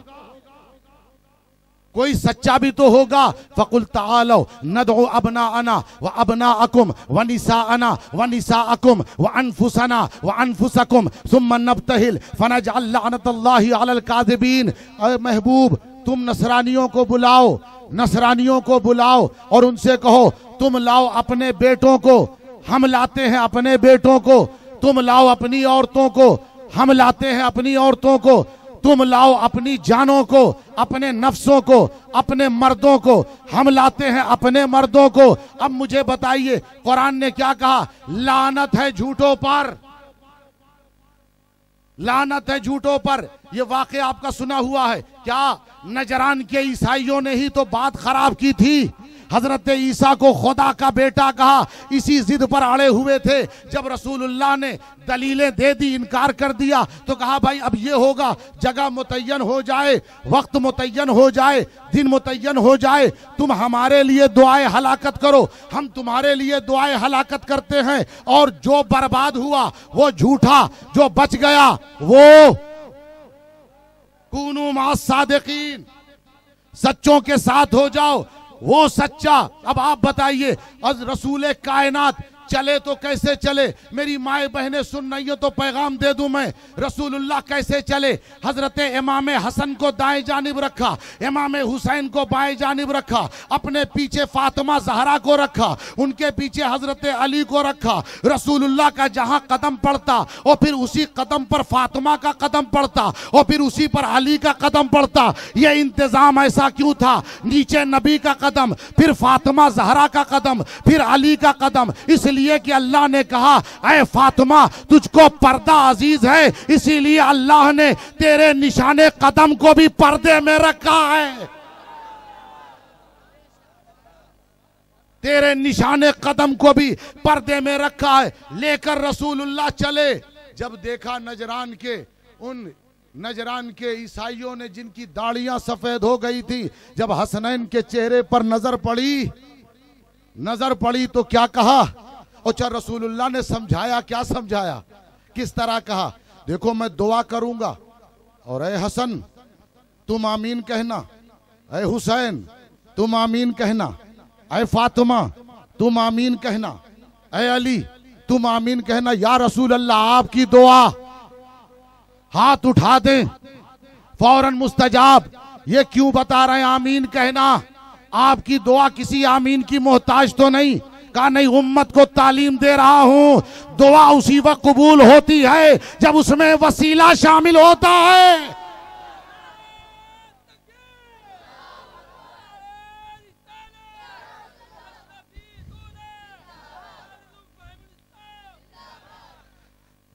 कोई सच्चा भी तो होगा। फकुल तालो नदउ अबनाअना व अबनाअकुम व निसाअना व निसाअकुम व अनफुसना व अनफुसकुम सुम्मा नब्तहिल फनजअल लअनतल्लाहि अलल काज़िबीन। महबूब, तुम नसरानियों को बुलाओ, नसरानियों को बुलाओ और उनसे कहो तुम लाओ अपने बेटों को, हम लाते हैं अपने बेटों को। तुम लाओ अपनी औरतों को, हम लाते हैं अपनी औरतों को। तुम लाओ अपनी जानों को, अपने नफ्सों को, अपने मर्दों को, हम लाते हैं अपने मर्दों को। अब मुझे बताइए कुरान ने क्या कहा? लानत है झूठों पर, लानत है झूठों पर। ये वाक़या आपका सुना हुआ है क्या? नजरान के ईसाइयों ने ही तो बात खराब की थी, हजरत ईसा को खुदा का बेटा कहा। इसी जिद पर अड़े हुए थे। जब रसूलुल्लाह ने दलीलें दे दी, इनकार कर दिया, तो कहा भाई अब ये होगा, जगह मुतय्यन हो जाए, वक्त मुतय्यन हो जाए, दिन मुतय्यन हो जाए, तुम हमारे लिए दुआए हलाकत करो, हम तुम्हारे लिए दुआए हलाकत करते हैं। और जो बर्बाद हुआ वो झूठा, जो बच गया वो कूनू मास सादिकीन, सच्चों के साथ हो जाओ, वो सच्चा। अब आप बताइए, अज रसूल कायनात चले तो कैसे चले? मेरी माए बहनें सुन रही हो तो पैगाम दे दूं मैं, रसूलुल्लाह कैसे चले? हजरत इमाम हसन को दाएं जानिब रखा, इमाम हुसैन को बाएं जानिब रखा, अपने पीछे फातिमा जहरा को रखा, उनके पीछे हजरत अली को रखा। रसूलुल्लाह का जहां कदम पड़ता और फिर उसी कदम पर फातिमा का कदम पड़ता और फिर उसी पर अली का कदम पड़ता। यह इंतजाम ऐसा क्यों था? नीचे नबी का कदम, फिर फातिमा जहरा का कदम, फिर अली का कदम, इसलिए कि अल्लाह ने कहा ऐ फातिमा तुझको पर्दा अजीज है, इसीलिए अल्लाह ने तेरे निशाने कदम को भी पर्दे में रखा है। तेरे निशाने कदम को भी पर्दे में रखा है। लेकर रसूलुल्लाह चले। जब देखा नजरान के, उन नजरान के ईसाइयों ने जिनकी दाढ़ियां सफेद हो गई थी, जब हसनैन के चेहरे पर नजर पड़ी तो क्या कहा? और रसूलुल्लाह ने समझाया, क्या समझाया, किस तरह कहा? देखो मैं दुआ करूंगा और ए हसन तुम आमीन कहना, ए हुसैन तुम आमीन कहना, ए फातिमा तुम आमीन कहना, ए अली तुम आमीन कहना। या रसूल अल्लाह आपकी दुआ, हाथ उठा दें फौरन मुस्तजाब। ये क्यों बता रहे हैं आमीन कहना? आपकी दुआ किसी आमीन की मोहताज तो नहीं। कहा नहीं, उम्मत को तालीम दे रहा हूं, दुआ उसी वक्त कबूल होती है जब उसमें वसीला शामिल होता है।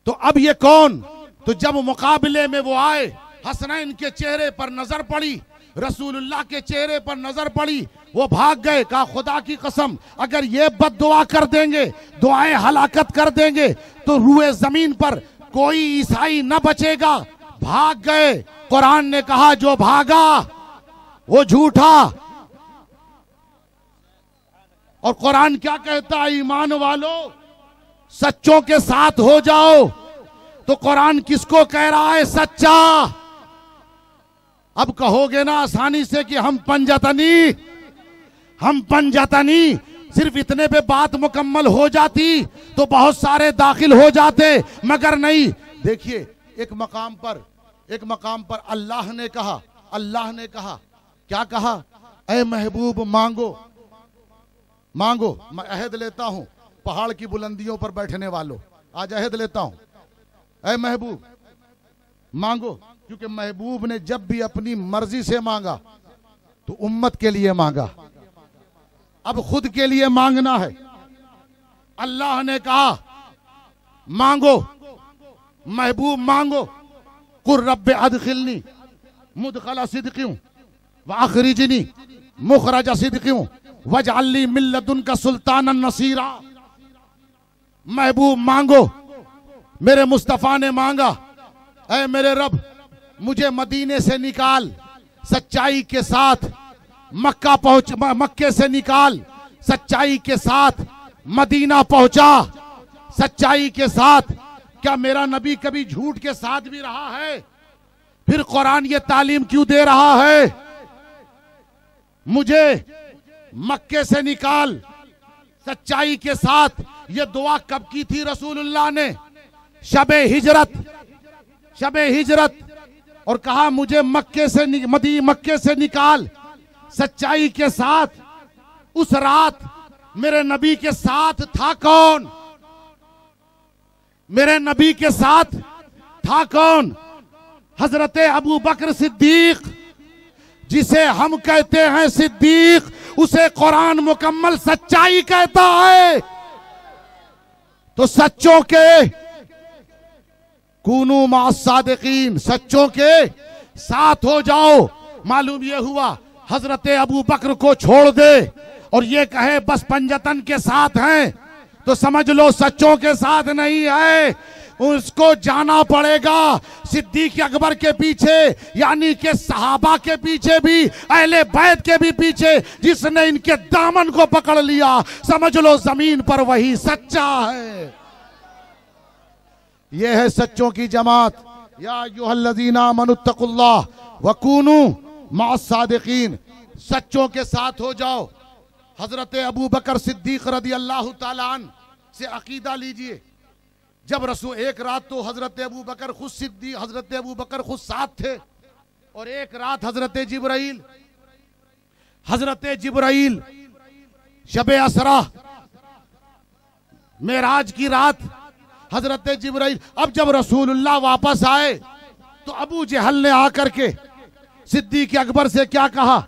तो अब ये कौन? तो जब मुकाबले में वो आए, हसनैन के चेहरे पर नजर पड़ी, रसूलुल्लाह के चेहरे पर नजर पड़ी, वो भाग गए। कहा खुदा की कसम, अगर ये बद्दुआ कर देंगे, दुआएं हलाकत कर देंगे, तो रूए जमीन पर कोई ईसाई न बचेगा। भाग गए। कुरान ने कहा जो भागा वो झूठा। और कुरान क्या कहता है? ईमान वालों सच्चों के साथ हो जाओ। तो कुरान किसको कह रहा है? सच्चा। अब कहोगे ना आसानी से कि हम पंजतनी, सिर्फ इतने पे बात मुकम्मल हो जाती तो बहुत सारे दाखिल हो जाते, मगर नहीं। देखिए एक मकाम पर अल्लाह ने कहा क्या कहा? ऐ महबूब मांगो। मैं अहद लेता हूं पहाड़ की बुलंदियों पर बैठने वालों, आज अहद लेता हूं, ऐ महबूब मांगो। क्योंकि महबूब ने जब भी अपनी मर्जी से मांगा तो उम्मत के लिए मांगा, अब खुद के लिए मांगना है। अल्लाह ने कहा मांगो, महबूब मांगो। कुर रब्बे अदखिलनी मुदखला सिद्क़ियों व अखरिजनी मुखरज सिद्क़ियों वजअलनी मिन लदुनका सुल्तानन नसीरा। महबूब मांगो। मेरे मुस्तफा ने मांगा, ऐ मेरे रब मुझे मदीने से निकाल सच्चाई के साथ, मक्के से निकाल सच्चाई के साथ, मदीना पहुंचा सच्चाई के साथ। क्या मेरा नबी कभी झूठ के साथ भी रहा है? फिर कुरान ये तालीम क्यों दे रहा है? मुझे मक्के से निकाल सच्चाई के साथ। ये दुआ कब की थी रसूलुल्लाह ने? शबे हिजरत। और कहा मुझे मक्के से निकाल सच्चाई के साथ। उस रात मेरे नबी के साथ था कौन? मेरे नबी के साथ था कौन? हजरत अबू बकर सिद्दीक, जिसे हम कहते हैं सिद्दीक, उसे कुरान मुकम्मल सच्चाई कहता है। तो सच्चों के कूनू मास्सादिकीन, सच्चों के साथ हो जाओ। मालूम ये हुआ हजरत अबू बकर को छोड़ दे और ये कहे बस पंजतन के साथ हैं, तो समझ लो सच्चों के साथ नहीं है। उसको जाना पड़ेगा सिद्दीक अकबर के पीछे, यानी कि सहाबा के पीछे भी, अहले बैत के भी पीछे। जिसने इनके दामन को पकड़ लिया, समझ लो जमीन पर वही सच्चा है। यह है सच्चों की जमात। या अय्युहल्लज़ीना आमनुत्तकुल्लाह वकूनू मास्सादिकीन, सच्चों के साथ हो जाओ। हजरत अबू बकर सिद्दीक रदी अल्लाह ताला अन्हु से अकीदा लीजिए। जब रसूल एक रात तो हजरत अबू बकर खुद साथ थे, और एक रात हजरत जिब्राइल शबे असरा मेराज की रात हजरत जिब्राइल। अब जब रसूलुल्लाह वापस आए तो अबू जहल ने आकर के सिद्दीक अकबर से क्या कहा?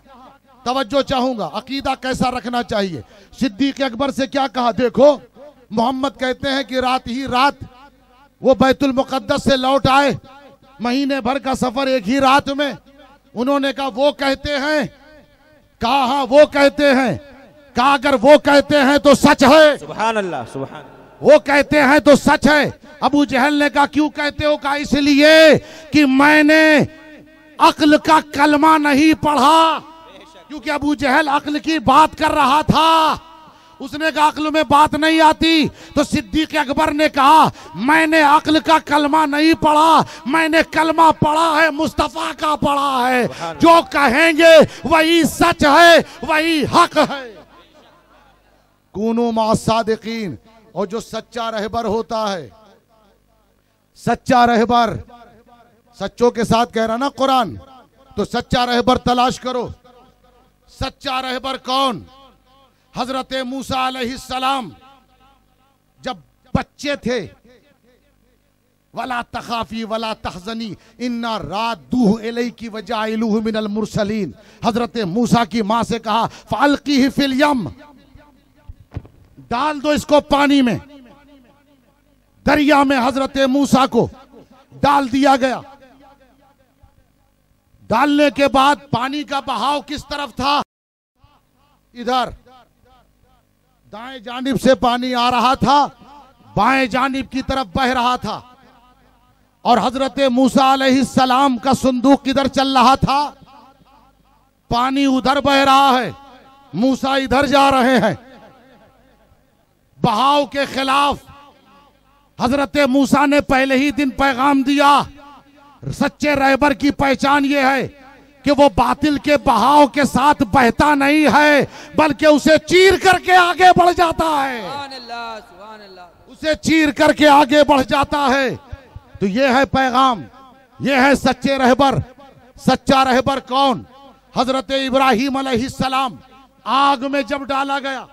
तवज्जो चाहूंगा, अकीदा कैसा रखना चाहिए। सिद्दीक अकबर से क्या कहा? देखो मोहम्मद कहते हैं कि रात ही रात वो बैतुल मुकद्दस से लौट आए, महीने भर का सफर एक ही रात में। उन्होंने कहा वो कहते हैं। कहा हाँ वो कहते हैं। कहा अगर वो कहते हैं तो सच है। सुभान अल्लाह, सुभान। वो कहते हैं तो सच है। अबू जहल ने कहा क्यों कहते हो? कहा इसलिए कि मैंने अक्ल का कलमा नहीं पढ़ा। क्योंकि अबू जहल अक्ल की बात कर रहा था, उसने कहा अक्ल में बात नहीं आती। तो सिद्दीक अकबर ने कहा मैंने अक्ल का कलमा नहीं पढ़ा, मैंने कलमा पढ़ा है, मुस्तफा का पढ़ा है। जो कहेंगे वही सच है, वही हक है। कूनू मास्सादिकीन। और जो सच्चा रहबर होता है, सच्चा रहबर, सच्चों के साथ कह रहा ना कुरान, तो सच्चा रहबर तलाश करो। सच्चा रहबर कौन? हजरत मूसा अलैहिस्सलाम जब बच्चे थे, वला तखाफी वला तहजनी इन्ना रादूहु इलैकी वजाइलूहु मिनल मुरसलीन। हजरत मूसा की मां से कहा फाल्कीही फिल यम, डाल दो इसको पानी में। दरिया में हजरत मूसा को डाल दिया गया। डालने के बाद पानी का बहाव किस तरफ था? इधर दाएं जानिब से पानी आ रहा था, बाएं जानिब की तरफ बह रहा था। और हजरत मूसा अलैहिस्सलाम का संदूक किधर चल रहा था? पानी उधर बह रहा है, मूसा इधर जा रहे हैं। बहाव के खिलाफ हजरत मूसा ने पहले ही दिन पैगाम दिया। सच्चे रहबर की पहचान यह है कि वो बातिल के बहाव के साथ बहता नहीं है, बल्कि उसे चीर करके आगे बढ़ जाता है। उसे चीर करके आगे बढ़ जाता है। तो ये है पैगाम, ये है सच्चे रहबर। सच्चा रहबर कौन? हजरत इब्राहिम अलैहिस्सलाम आग में जब डाला गया,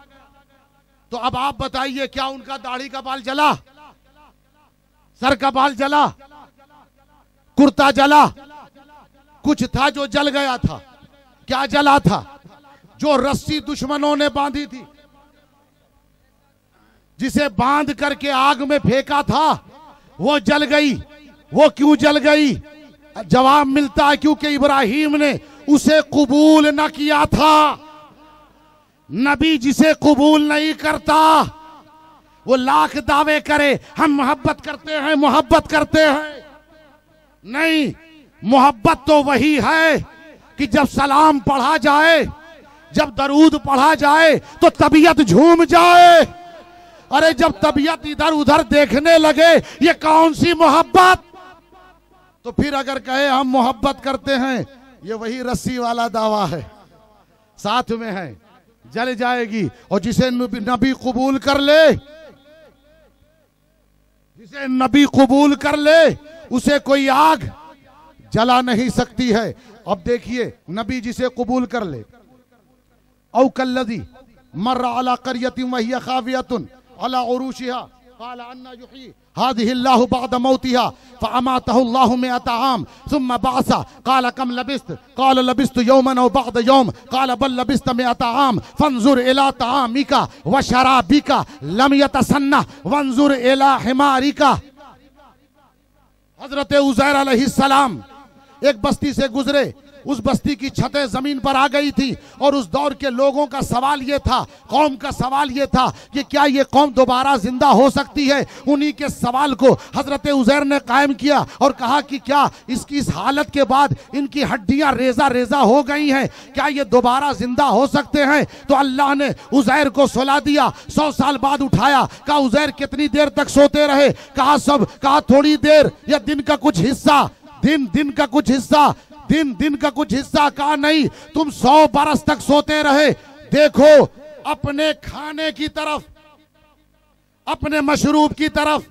तो अब आप बताइए, क्या उनका दाढ़ी का बाल जला? सर का बाल जला? कुर्ता जला? कुछ था जो जल गया था। क्या जला था? जो रस्सी दुश्मनों ने बांधी थी, जिसे बांध करके आग में फेंका था, वो जल गई। वो क्यों जल गई? जवाब मिलता है क्योंकि इब्राहिम ने उसे कबूल न किया था। नबी जिसे कबूल नहीं करता, वो लाख दावे करे हम मोहब्बत करते हैं, मोहब्बत करते हैं। नहीं, मोहब्बत तो वही है कि जब सलाम पढ़ा जाए, जब दरूद पढ़ा जाए तो तबीयत झूम जाए। अरे जब तबीयत इधर उधर देखने लगे, ये कौन सी मोहब्बत? तो फिर अगर कहे हम मोहब्बत करते हैं, ये वही रस्सी वाला दावा है, साथ में है, जल जाएगी। और जिसे नबी कबूल कर ले, जिसे नबी कबूल कर ले, उसे कोई आग जला नहीं सकती है। अब देखिए, नबी जिसे कबूल कर ले, औ कल्लज़ी मर्रा अला क़रयतिन वहिय खावियतुन अला उरूशिहा क़ाल अन्ना युहयी हाज़िहि अल्लाहु बअद मौतिहा फ़अमातहु अल्लाहु मिअता आम सुम्मा बअसा क़ाल कम लबिस्त क़ाल लबिस्तु यौमन औ बअद यौम क़ाल बल लबिस्त मिअता आम फ़न्ज़ुर इला तआमिका व शराबिका लम यतसन्ना वन्ज़ुर इला हिमारिका। हज़रत उज़ैर अलैहिस्सलाम एक बस्ती से गुजरे, उस बस्ती की छतें जमीन पर आ गई थी। और उस दौर के लोगों का सवाल ये था, कौम का सवाल ये था कि क्या ये कौम दोबारा जिंदा हो सकती है। उन्हीं के सवाल को हजरत उज़ैर ने कायम किया और कहा कि क्या इसकी इस हालत के बाद इनकी हड्डियां रेजा रेजा हो गई हैं, क्या ये दोबारा जिंदा हो सकते हैं? तो अल्लाह ने उज़ैर को सुला दिया। 100 साल बाद उठाया, कहा उज़ैर कितनी देर तक सोते रहे? कहा थोड़ी देर या दिन का कुछ हिस्सा, दिन का कुछ हिस्सा, दिन का कुछ हिस्सा। कहा नहीं, तुम 100 बरस तक सोते रहे। देखो अपने खाने की तरफ, अपने मशरूब की तरफ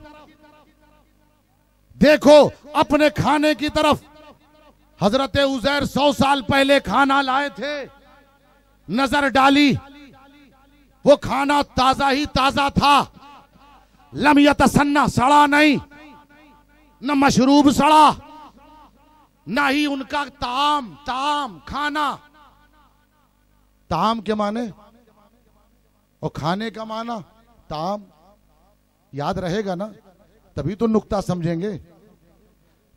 देखो, अपने खाने की तरफ। हजरत उज़ैर 100 साल पहले खाना लाए थे, नजर डाली, वो खाना ताजा ही ताजा था। लम यतसन्ना, सड़ा नहीं, न मशरूब सड़ा, ना ही उनका ताम खाना। ताम के माने और खाने का माना ताम, याद रहेगा ना, तभी तो नुक्ता समझेंगे।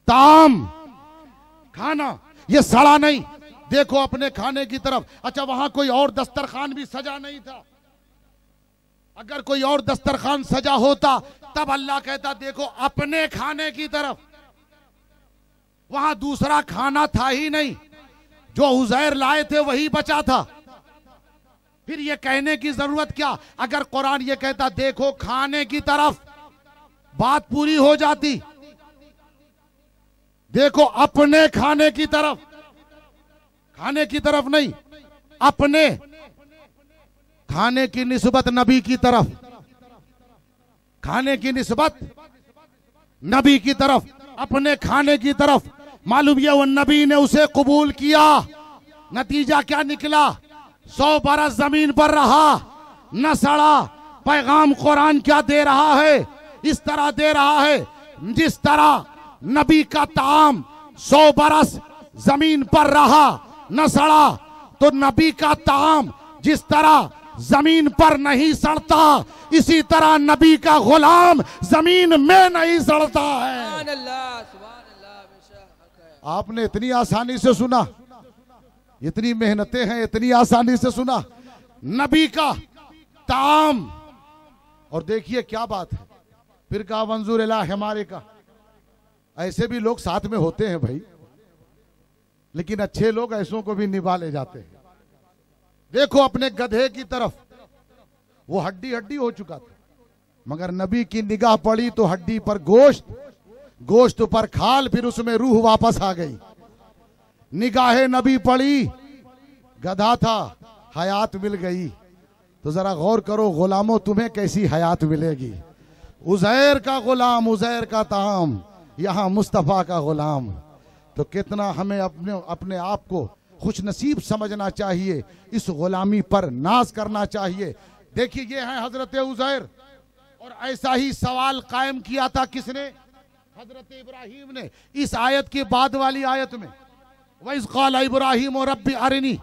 ताम खाना, ये सड़ा नहीं। देखो अपने खाने की तरफ। अच्छा, वहां कोई और दस्तरखान भी सजा नहीं था। अगर कोई और दस्तरखान सजा होता तब अल्लाह कहता देखो अपने खाने की तरफ। वहां दूसरा खाना था ही नहीं, जो उज़ैर लाए थे वही बचा था। फिर ये कहने की जरूरत क्या? अगर कुरान ये कहता देखो खाने की तरफ, बात पूरी हो जाती। देखो अपने खाने की तरफ, खाने की तरफ नहीं, अपने खाने की निस्बत नबी की तरफ, खाने की निस्बत नबी की तरफ, अपने खाने की तरफ। मालूम ये वो नबी ने उसे कबूल किया। नतीजा क्या निकला? 100 बरस जमीन पर रहा, न सड़ा। पैगाम कुरान क्या दे रहा है? इस तरह दे रहा है जिस तरह नबी का ताम 100 बरस जमीन पर रहा न सड़ा, तो नबी का ताम जिस तरह जमीन पर नहीं सड़ता, इसी तरह नबी का गुलाम जमीन में नहीं सड़ता है। आपने इतनी आसानी से सुना, इतनी मेहनतें हैं, इतनी आसानी से सुना नबी का ताम। और देखिए क्या बात है, फिर कहा मंजूर इला हमारे का। ऐसे भी लोग साथ में होते हैं भाई, लेकिन अच्छे लोग ऐसों को भी निभा ले जाते हैं। देखो अपने गधे की तरफ, वो हड्डी हड्डी हो चुका था, मगर नबी की निगाह पड़ी तो हड्डी पर गोश्त, गोश्त पर खाल, फिर उसमें रूह वापस आ गई। निगाहे नबी पड़ी, गधा था, हयात मिल गई। तो जरा गौर करो गुलामों, तुम्हें कैसी हयात मिलेगी। उज़ैर का गुलाम, उज़ैर का ताम, यहां मुस्तफा का गुलाम। तो कितना हमें अपने आप को खुश नसीब समझना चाहिए, इस गुलामी पर नाज करना चाहिए। देखिए ये है हजरत उज़ैर, और ऐसा ही सवाल कायम किया था किसने? हजरत इब्राहिम ने। इस आयत के बाद वाली आयत में वइज़ क़ाल इब्राहिम रब्बी अरिनी,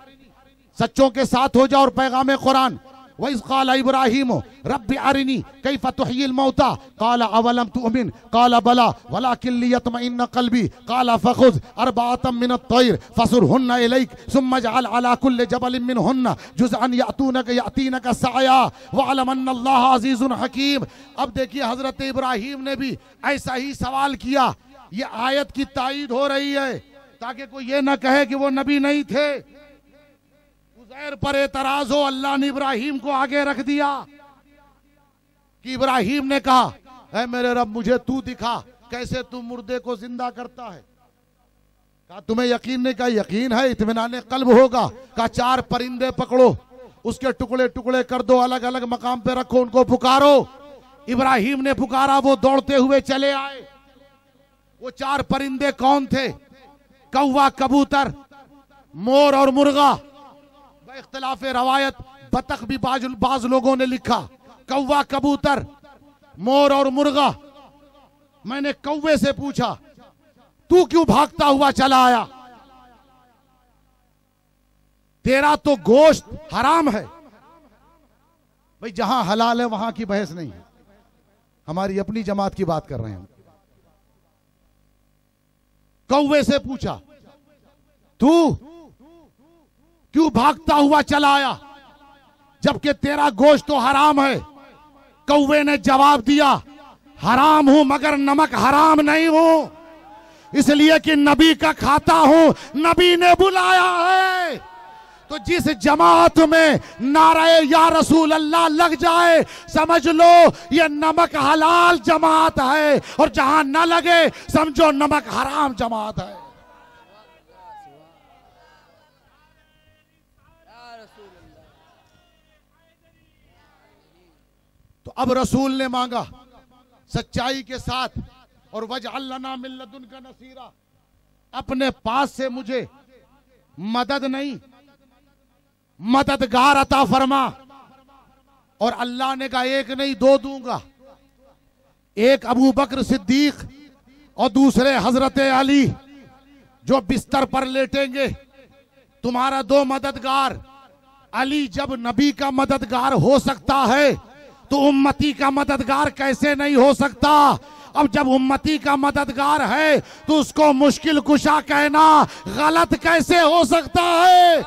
सच्चों के साथ हो जाओ और पैगाम कुरान। वइज़ क़ाल इब्राहिम रब्बि अरिनी कैफ़ तुह्यिल मौता क़ाल अवलम तुअमिन क़ाल बला वलाकिन लियत्मइन्न क़ल्बी क़ाल फ़ख़ुज़ अर्बअतम मिनत तैर फ़सुरहुन्ना इलैक सुम्मा इजअल अला कुल्लि जबलिन मिनहुन्ना जुज़अन यातीनक सअया वअलम अन्नल्लाह अज़ीज़ुन हकीम। अब देखिए हज़रत इब्राहिम ने भी ऐसा ही सवाल किया। ये आयत की तायीद हो रही है ताकि कोई ये ना कहे कि वो नबी नहीं थे। उज़ैर पर एतराज हो, अल्लाह ने इब्राहिम को आगे रख दिया कि इब्राहिम ने कहा, ऐ मेरे रब मुझे तू दिखा कैसे तू मुर्दे को जिंदा करता है। कहा तुम्हें यकीन नहीं? कहा यकीन है, इत्मीनान कल्ब होगा। कहा 4 परिंदे पकड़ो, उसके टुकड़े टुकड़े कर दो, अलग अलग मकाम पे रखो, उनको पुकारो। इब्राहिम ने पुकारा, वो दौड़ते हुए चले आए। वो 4 परिंदे कौन थे? कौवा, कबूतर, मोर और मुर्गा। इख्तिलाफ रवायत बतख भी बाज लोगों ने लिखा, कौवा, कबूतर, मोर और मुर्गा। मैंने कौवे से पूछा तू क्यों भागता हुआ चला आया? तेरा तो गोश्त हराम है। भाई जहां हलाल है वहां की बहस नहीं है, हमारी अपनी जमात की बात कर रहे हैं। कौवे से पूछा तू क्यों भागता हुआ चला आया जबकि तेरा गोश्त तो हराम है? कौवे ने जवाब दिया, हराम हूं मगर नमक हराम नहीं हूं, इसलिए कि नबी का खाता हूं, नबी ने बुलाया है। तो जिस जमात में नारे या रसूल अल्लाह लग जाए, समझ लो ये नमक हलाल जमात है, और जहां ना लगे समझो नमक हराम जमात है। तो अब रसूल ने मांगा सच्चाई के साथ, और वजअल लना मिन लदुनका नसीरा, अपने पास से मुझे मदद नहीं मददगार अता फरमा। और अल्लाह ने कहा एक नहीं 2 दूंगा, एक अबू बकर सिद्दीक और दूसरे हजरत अली, जो बिस्तर पर लेटेंगे। तुम्हारा 2 मददगार। अली जब नबी का मददगार हो सकता है तो उम्मती का मददगार कैसे नहीं हो सकता? अब जब उम्मती का मददगार है तो उसको मुश्किल कुशा कहना गलत कैसे हो सकता है?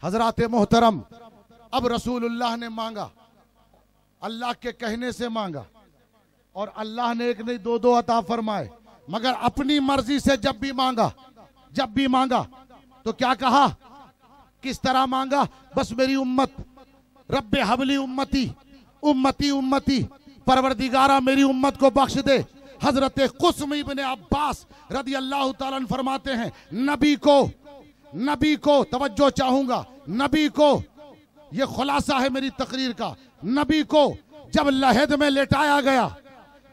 हजरात मोहतरम, अब रसूलुल्लाह ने मांगा, अल्लाह के कहने से मांगा, और अल्लाह ने एक नहीं 2 अता फरमाए, मगर अपनी मर्जी से जब भी मांगा तो क्या कहा, किस तरह मांगा? बस मेरी उम्मत, रब्बे हबली उम्मती उम्मती उम्मती, परवरदिगारा मेरी उम्मत को बख्श दे। हजरत कुस्म इब्ने अब्बास रदी अल्लाह ताला अन्हु फरमाते हैं, नबी को तवज्जो चाहूंगा, नबी को, ये खुलासा है मेरी तकरीर का, नबी को जब लहद में लेटाया गया,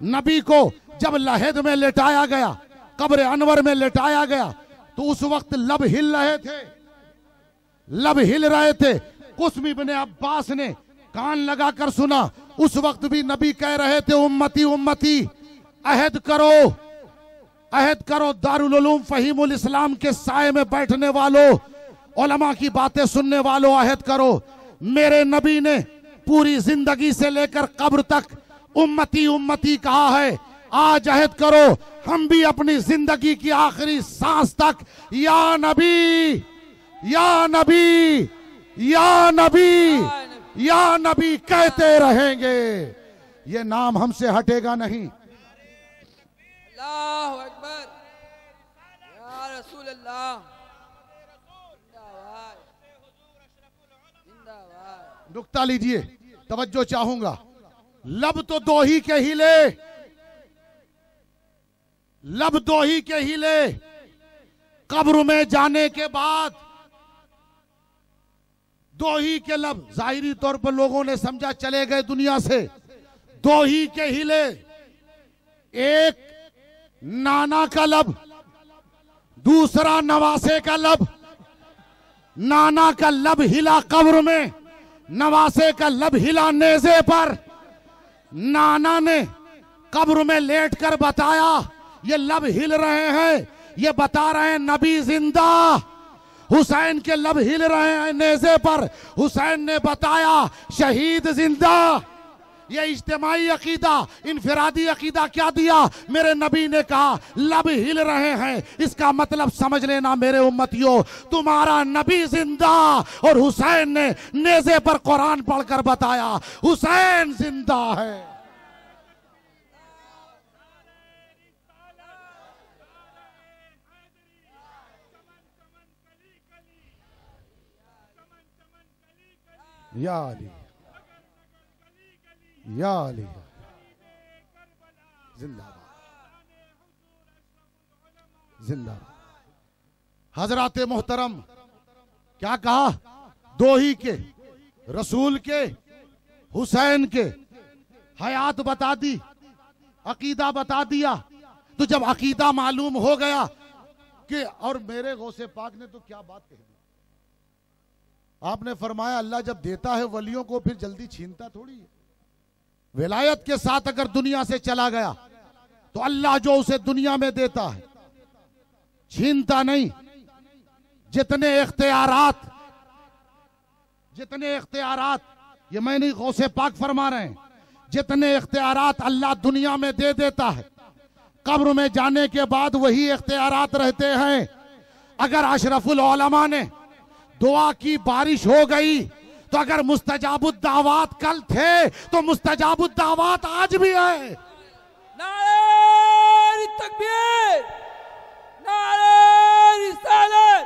नबी को जब लहद में लेटाया गया, कब्र अनवर में लेटाया गया, तो उस वक्त लब हिल रहे थे, लब हिल रहे थे। कुस्म इब्ने अब्बास ने कान लगाकर सुना। उस वक्त भी नबी कह रहे थे उम्मती उम्मती, अहद करो, अहद करो। दारुल उलूम फहीमुल इस्लाम के साए में बैठने वालों, उलमा की बातें सुनने वालों, अहद करो। मेरे नबी ने पूरी जिंदगी से लेकर कब्र तक उम्मती उम्मती कहा है। आज अहद करो, हम भी अपनी जिंदगी की आखिरी सांस तक या नबी, या नबी, या नबी, या नबी कहते रहेंगे। ये नाम हमसे हटेगा नहीं। अल्लाहु अकबर, या रसूल अल्लाह, जिंदाबाद, जिंदाबाद। नुक्ता लीजिए, तवज्जो चाहूंगा। लब तो दो ही के हिले, लब दो ही के हिले। कब्र में जाने के बाद दो ही के लब। जाहिरी तौर पर लोगों ने समझा चले गए दुनिया से। दो ही के हिले, एक नाना का लब, दूसरा नवासे का लब। नाना का लब हिला कब्र में, नवासे का लब हिला नेज़े पर। नाना ने कब्र में लेटकर बताया ये लब हिल रहे हैं, ये बता रहे हैं नबी जिंदा। हुसैन के लब हिल रहे हैं नेज़े पर, हुसैन ने बताया शहीद जिंदा। ये इज्तिमाई अकीदा, इनफिरादी अकीदा क्या दिया? मेरे नबी ने कहा लब हिल रहे हैं, इसका मतलब समझ लेना मेरे उम्मतियों, तुम्हारा नबी जिंदा। और हुसैन ने नेज़े पर कुरान पढ़कर बताया हुसैन जिंदा है। या अली, या अली, जिंदाबाद, जिंदाबाद। हजरात मोहतरम, क्या कहा? दो ही के, रसूल के, हुसैन के। हयात बता दी, अकीदा बता दिया। तो जब अकीदा मालूम हो गया कि, और मेरे गौसे पाक ने तो क्या बात कही, आपने फरमाया अल्लाह जब देता है वलियों को फिर जल्दी छीनता थोड़ी है। विलायत के साथ अगर दुनिया से चला गया तो अल्लाह जो उसे दुनिया में देता है छीनता नहीं। जितने इख्तियारात, जितने इख्तियारात, ये मैं नहीं गौसे पाक फरमा रहे हैं, जितने इख्तियारात अल्लाह दुनिया में दे देता है, कब्र में जाने के बाद वही इख्तियारात रहते हैं। अगर अशरफुल उलमा ने दुआ की बारिश हो गई तो अगर मुस्तजाबुद दावात कल थे तो मुस्तजाबुद दावात आज भी है। नारे तकबीर, नारे रिसालत,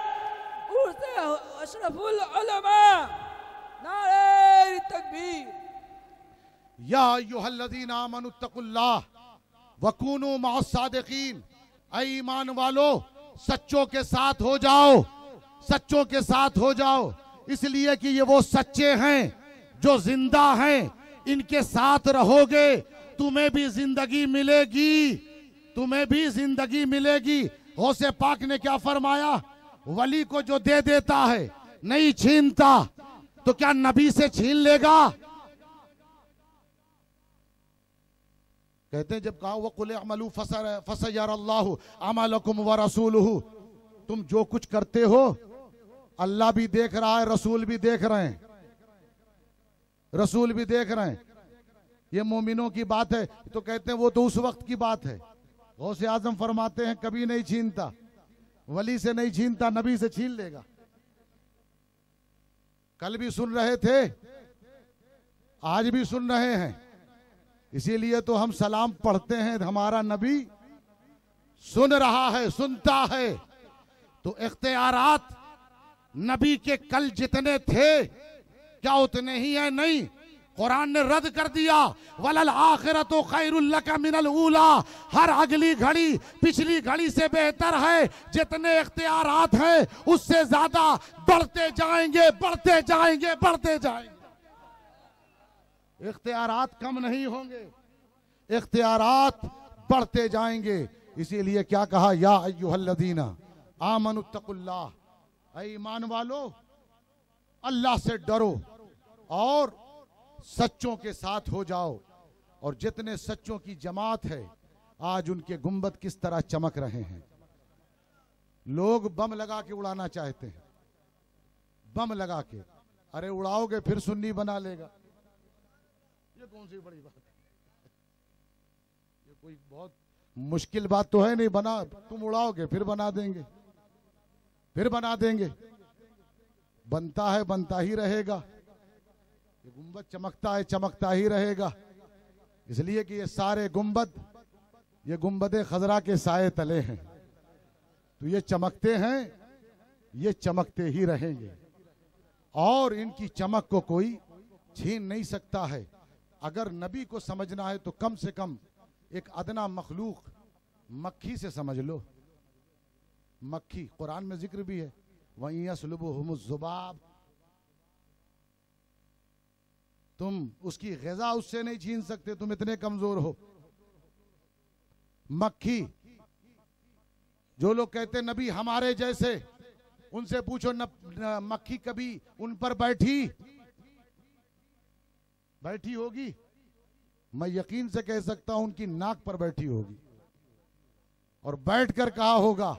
उर्से अशरफुल उलमा, नारे तकबीर। या अय्युहल्लज़ीना आमनुत्तकुल्लाह वकूनू मअस्सादिकीन। ऐ ईमान वालो, सच्चों के साथ हो जाओ, सच्चों के साथ हो जाओ। इसलिए कि ये वो सच्चे हैं जो जिंदा हैं, इनके साथ रहोगे तुम्हें भी जिंदगी मिलेगी, तुम्हें भी जिंदगी मिलेगी। गौसे पाक ने क्या फरमाया? वली को जो दे देता है नहीं छीनता, तो क्या नबी से छीन लेगा? कहते हैं जब कहा वकुल अमलू फसयरल्लाहु अमलकुम व रसूलुहु, तुम जो कुछ करते हो अल्लाह भी देख रहा है, रसूल भी देख रहे हैं, रसूल भी देख रहे हैं। ये मोमिनों की बात है। तो कहते हैं वो तो उस वक्त की बात है। गौसे आजम फरमाते हैं कभी नहीं छीनता, वली से नहीं छीनता, नबी से छीन लेगा। कल भी सुन रहे थे, आज भी सुन रहे हैं। इसीलिए तो हम सलाम पढ़ते हैं, हमारा नबी सुन रहा है, सुनता है। तो इख्तियारात नबी के कल जितने थे क्या उतने ही है? नहीं। कुरान ने रद्द कर दिया, वलल आखिरतु खैरुल लका मिनल ऊला। हर अगली घड़ी पिछली घड़ी से बेहतर है। जितने इख्तियारात हैं उससे ज्यादा बढ़ते जाएंगे, बढ़ते जाएंगे, बढ़ते जाएंगे। इख्तियारात कम नहीं होंगे, इख्तियारात बढ़ते जाएंगे। इसीलिए क्या कहा? या अय्युहल्लज़ीना आमनुत्तकुल्लाह, ऐ ईमान वालो अल्लाह से डरो और सच्चों के साथ हो जाओ। और जितने सच्चों की जमात है आज उनके गुंबद किस तरह चमक रहे हैं। लोग बम लगा के उड़ाना चाहते हैं, बम लगा के, अरे उड़ाओगे फिर सुन्नी बना लेगा। ये कौन सी बड़ी बात है? ये कोई बहुत मुश्किल बात तो है नहीं। बना, तुम उड़ाओगे फिर बना देंगे, फिर बना देंगे। बनता है, बनता ही रहेगा। ये गुंबद चमकता है, चमकता ही रहेगा। इसलिए कि ये सारे गुंबद, ये गुंबदे खजरा के साए तले हैं, तो ये चमकते हैं, ये चमकते ही रहेंगे और इनकी चमक को कोई छीन नहीं सकता है। अगर नबी को समझना है तो कम से कम एक अदना मखलूक मक्खी से समझ लो। मक्खी, कुरान में जिक्र भी है, वहीं यसलुबुहुमुज़्ज़ुबाब, तुम उसकी ग़िज़ा उससे नहीं छीन सकते, तुम इतने कमजोर हो। मक्खी, जो लोग कहते नबी हमारे जैसे, उनसे पूछो मक्खी कभी उन पर बैठी होगी? मैं यकीन से कह सकता हूं उनकी नाक पर बैठी होगी और बैठकर कहा होगा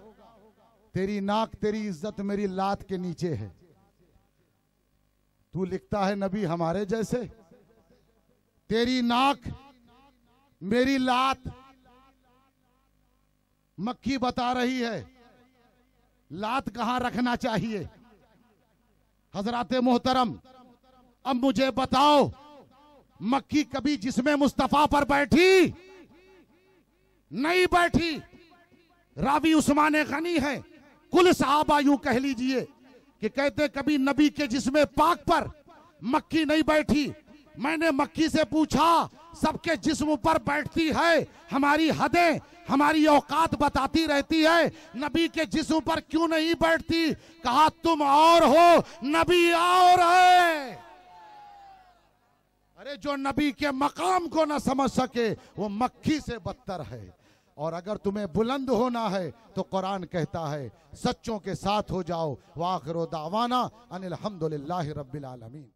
तेरी नाक, तेरी इज्जत मेरी लात के नीचे है। तू लिखता है नबी हमारे जैसे, तेरी नाक मेरी लात। मक्खी बता रही है लात कहां रखना चाहिए। हजरात मोहतरम, अब मुझे बताओ, मक्खी कभी जिस्मे मुस्तफा पर बैठी? नहीं बैठी। रावी उस्मान गनी है, कुल सहाबा यूं कह लीजिए कि कहते कभी नबी के जिस्मे पाक पर मक्खी नहीं बैठी। मैंने मक्खी से पूछा, सबके जिस्म पर बैठती है, हमारी हदें, हमारी औकात बताती रहती है, नबी के जिस्म पर क्यों नहीं बैठती? कहा तुम और हो, नबी और है। अरे जो नबी के मकाम को ना समझ सके वो मक्खी से बदतर है। और अगर तुम्हें बुलंद होना है तो कुरान कहता है सच्चों के साथ हो जाओ। वाखिरु दावाना अनिल हम्दुलिल्लाहि रब्बिल आलमीन।